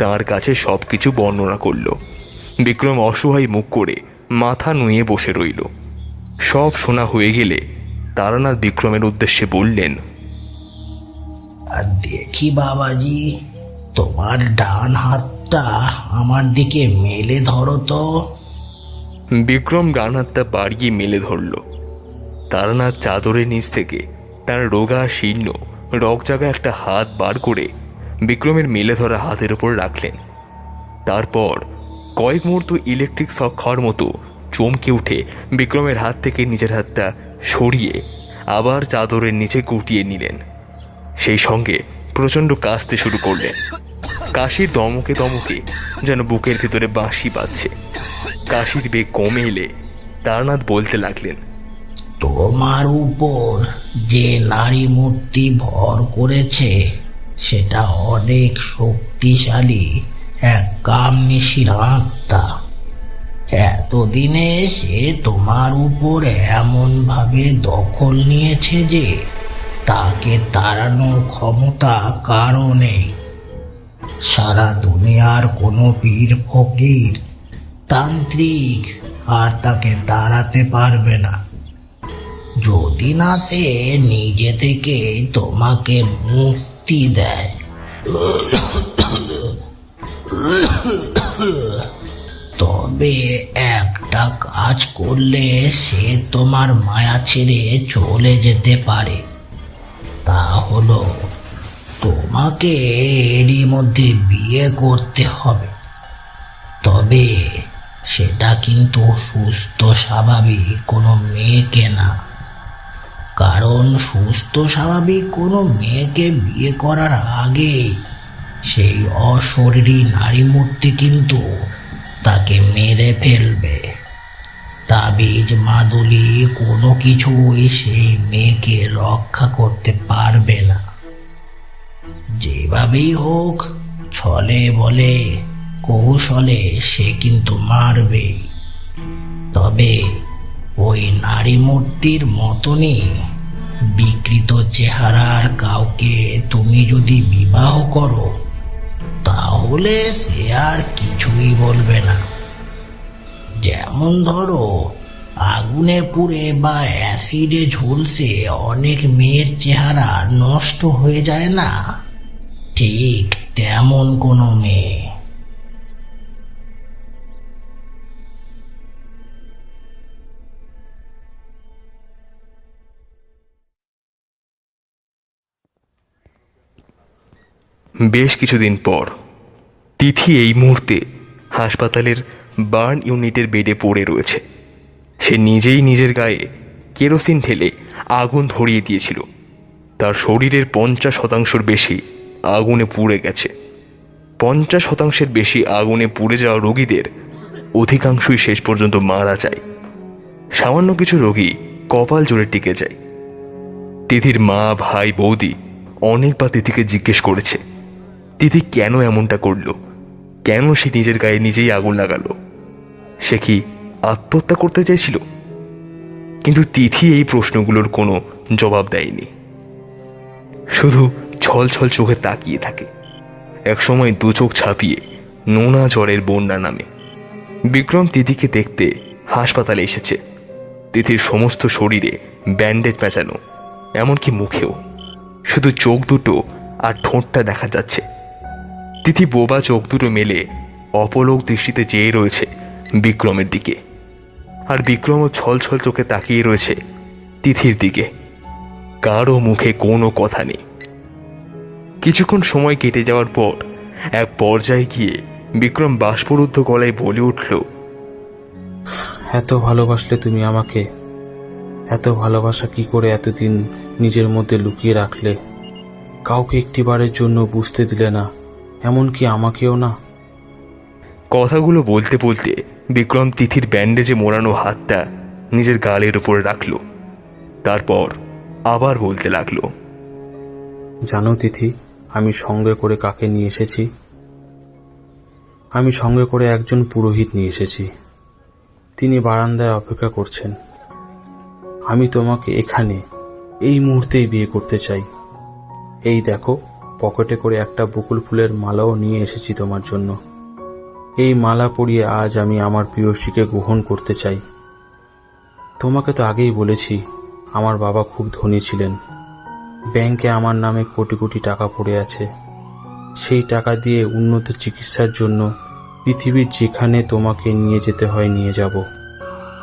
তার কাছে সব কিছু বর্ণনা করল। বিক্রম অসহায় মুখ করে মাথা নুয়ে বসে রইল। সব শোনা হয়ে গেলে তারানাথ বিক্রমের উদ্দেশ্যে বললেন, আর দেখি বাবাজি, তোমার ডান হাতটা আমার দিকে মেলে ধরো তো। বিক্রম ডান হাতটা বাড়িয়ে মেলে ধরল। তারানাথ চাদরের নিচ থেকে তার রোগা শীর্ণ রকজাগা একটা হাত বার করে বিক্রমের মেলে ধরা হাতের উপর রাখলেন। তারপর কয়েক মুহূর্ত ইলেকট্রিক শক খাওয়ার মতো চমকে উঠে বিক্রমের হাত থেকে নিজের হাতটা সরিয়ে আবার চাদরের নিচে গুটিয়ে নিলেন। সেই সঙ্গে প্রচণ্ড কাশতে শুরু করলেন। কাশির দমকে দমকে যেন বুকের ভেতরে বাঁশি বাজছে। কাশির বেগ কমে এলে তারানাথ বলতে লাগলেন, তোমার উপর যে নারী মূর্তি ভর করেছে সেটা অনেক শক্তিশালী এক কামনিশীর আত্মা। এতদিনে সে তোমার উপর এমন ভাবে দখল নিয়েছে যে তাকে তাড়ানোর ক্ষমতা কারো নেই। সারা দুনিয়ার কোনো পীর ফকির তান্ত্রিক আর তাকে তাড়াতে পারবে না, যদি না সে নিজে থেকে তোমাকে মুক্তি দেয়। তবে একটা কাজ করলে সে তোমার মায়া ছেড়ে চলে যেতে পারে। তা হলো তোমাকে এরই মধ্যে বিয়ে করতে হবে। তবে সেটা কিন্তু সুস্থ স্বাভাবিক কোনো মেয়েকে না, কারণ সুস্থ স্বাভাবিক কোনো মেয়েকে বিয়ে করার আগে সেই অশরীরী নারী মূর্তি কিন্তু তাকে মেরে ফেলবে। তাবিজ মাদুলি কোনো কিছুই সেই মেয়েকে রক্ষা করতে পারবে না। যেভাবেই হোক ছলে বলে কৌশলে সে কিন্তু মারবে। তবে ওই নারী মূর্তির মতনই বিকৃত চেহারার কাউকে তুমি যদি বিবাহ করো তাহলে সে আর কিছুই বলবে না। যেমন ধরো আগুনে পুড়ে বা অ্যাসিডে ঝলসে অনেক মেয়ের চেহারা নষ্ট হয়ে যায় না, ঠিক তেমন কোনো মেয়ে। বেশ কিছুদিন পর তিথি এই মুহূর্তে হাসপাতালের বার্ন ইউনিটের বেডে পড়ে রয়েছে। সে নিজেই নিজের গায়ে কেরোসিন ঢেলে আগুন ধরিয়ে দিয়েছিল। তার শরীরের 50% বেশি আগুনে পুড়ে গেছে। 50% বেশি আগুনে পুড়ে যাওয়া রোগীদের অধিকাংশই শেষ পর্যন্ত মারা যায়। সামান্য কিছু রোগী কপাল জোরে টিকে যায়। তিথির মা, ভাই, বৌদি অনেকবার তিথিকে জিজ্ঞেস করেছে তিথি কেন এমনটা করলো, কেন সে নিজের গায়ে নিজেই আগুন লাগালো। সে কি আত্মহত্যা করতে চাইছিল? কিন্তু তিথি এই প্রশ্নগুলোর কোনো জবাব দেয়নি, শুধু ছলছল চোখে তাকিয়ে থাকে। একসময় দু চোখ ছাপিয়ে নোনা জলের বন্যা নামে। বিক্রম তিথিকে দেখতে হাসপাতালে এসেছে। তিথির সমস্ত শরীরে ব্যান্ডেজ পেঁচানো, এমনকি মুখেও শুধু চোখ দুটো আর ঠোঁটটা দেখা যাচ্ছে। তিথি বোবা চোখ দুটো মেলে অপলক দৃষ্টিতে চেয়ে রয়েছে বিক্রমের দিকে, আর বিক্রমও ছলছল চোখে তাকিয়ে রয়েছে তিথির দিকে। কারো মুখে কোনো কথা নেই। কিছুক্ষণ সময় কেটে যাওয়ার পর এক পর্যায়ে গিয়ে বিক্রম বাষ্পরুদ্ধ গলায় বলে উঠল, এত ভালোবাসলে তুমি আমাকে, এত ভালোবাসা কি করে এতদিন নিজের মধ্যে লুকিয়ে রাখলে? কাউকে একটিবারের জন্য বুঝতে দিলে না, এমনকি আমাকেও না। কথাগুলো বলতে বলতে বিক্রম তিথির ব্যান্ডেজে মোড়ানো হাতটা নিজের গালের উপরে রাখল। তারপর আবার বলতে লাগলো, জানো তিথি, আমি সঙ্গে করে কাকে নিয়ে এসেছি? আমি সঙ্গে করে একজন পুরোহিত নিয়ে এসেছি। তিনি বারান্দায় অপেক্ষা করছেন। আমি তোমাকে এখানে এই মুহূর্তেই বিয়ে করতে চাই। এই দেখো, পকেটে করে একটা বকুল ফুলের মালাও নিয়ে এসেছি তোমার জন্য। এই মালা পরিয়ে আজ আমি আমার প্রিয়সীকে গ্রহণ করতে চাই। তোমাকে তো আগেই বলেছি, আমার বাবা খুব ধনী ছিলেন। ব্যাংকে আমার নামে কোটি কোটি টাকা পড়ে আছে। সেই টাকা দিয়ে উন্নত চিকিৎসার জন্য পৃথিবীর যেখানে তোমাকে নিয়ে যেতে হয় নিয়ে যাব,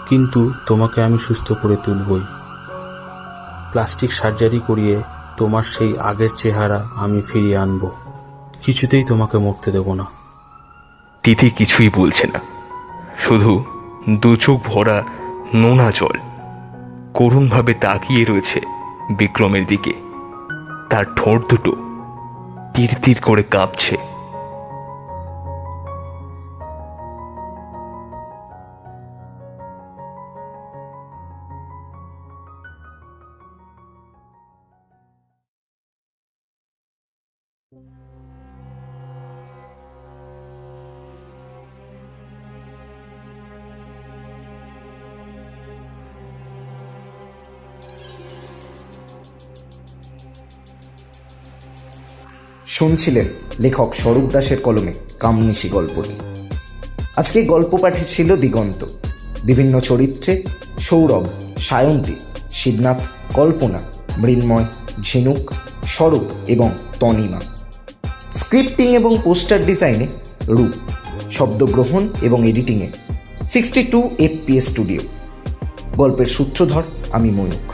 কিন্তু তোমাকে আমি সুস্থ করে তুলবই। প্লাস্টিক সার্জারি করিয়ে তোমার সেই আগের চেহারা আমি ফিরিয়ে আনব। কিছুতেই তোমাকে মরতে দেব না। তিথি কিছুই বলছে না, শুধু দু চোখ ভরা নোনা জল করুণভাবে তাকিয়ে রয়েছে বিক্রমের দিকে। তার ঠোঁট দুটো তীর তীর করে কাঁপছে। শুনছিলেন লেখক স্বরূপ দাসের কলমে কামনিশি গল্পটি। আজকে গল্প পাঠে ছিল দিগন্ত। বিভিন্ন চরিত্রে সৌরভ, সায়ন্তী, শিবনাথ, কল্পনা, মৃন্ময়, ঝিনুক, স্বরূপ এবং তনিমা। স্ক্রিপ্টিং এবং পোস্টার ডিজাইনে রূপ, শব্দগ্রহণ এবং এডিটিংয়ে 62 FPS স্টুডিও। গল্পের সূত্রধর আমি ময়ূক।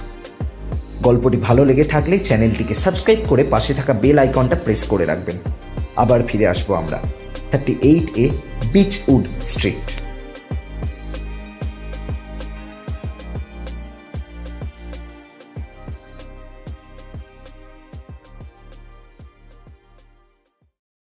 গল্পটি ভালো লেগে থাকলে চ্যানেলটিকে সাবস্ক্রাইব করে পাশে থাকা বেল আইকনটা প্রেস করে রাখবেন। আবার ফিরে আসবো আমরা 38A বিচউড স্ট্রিট।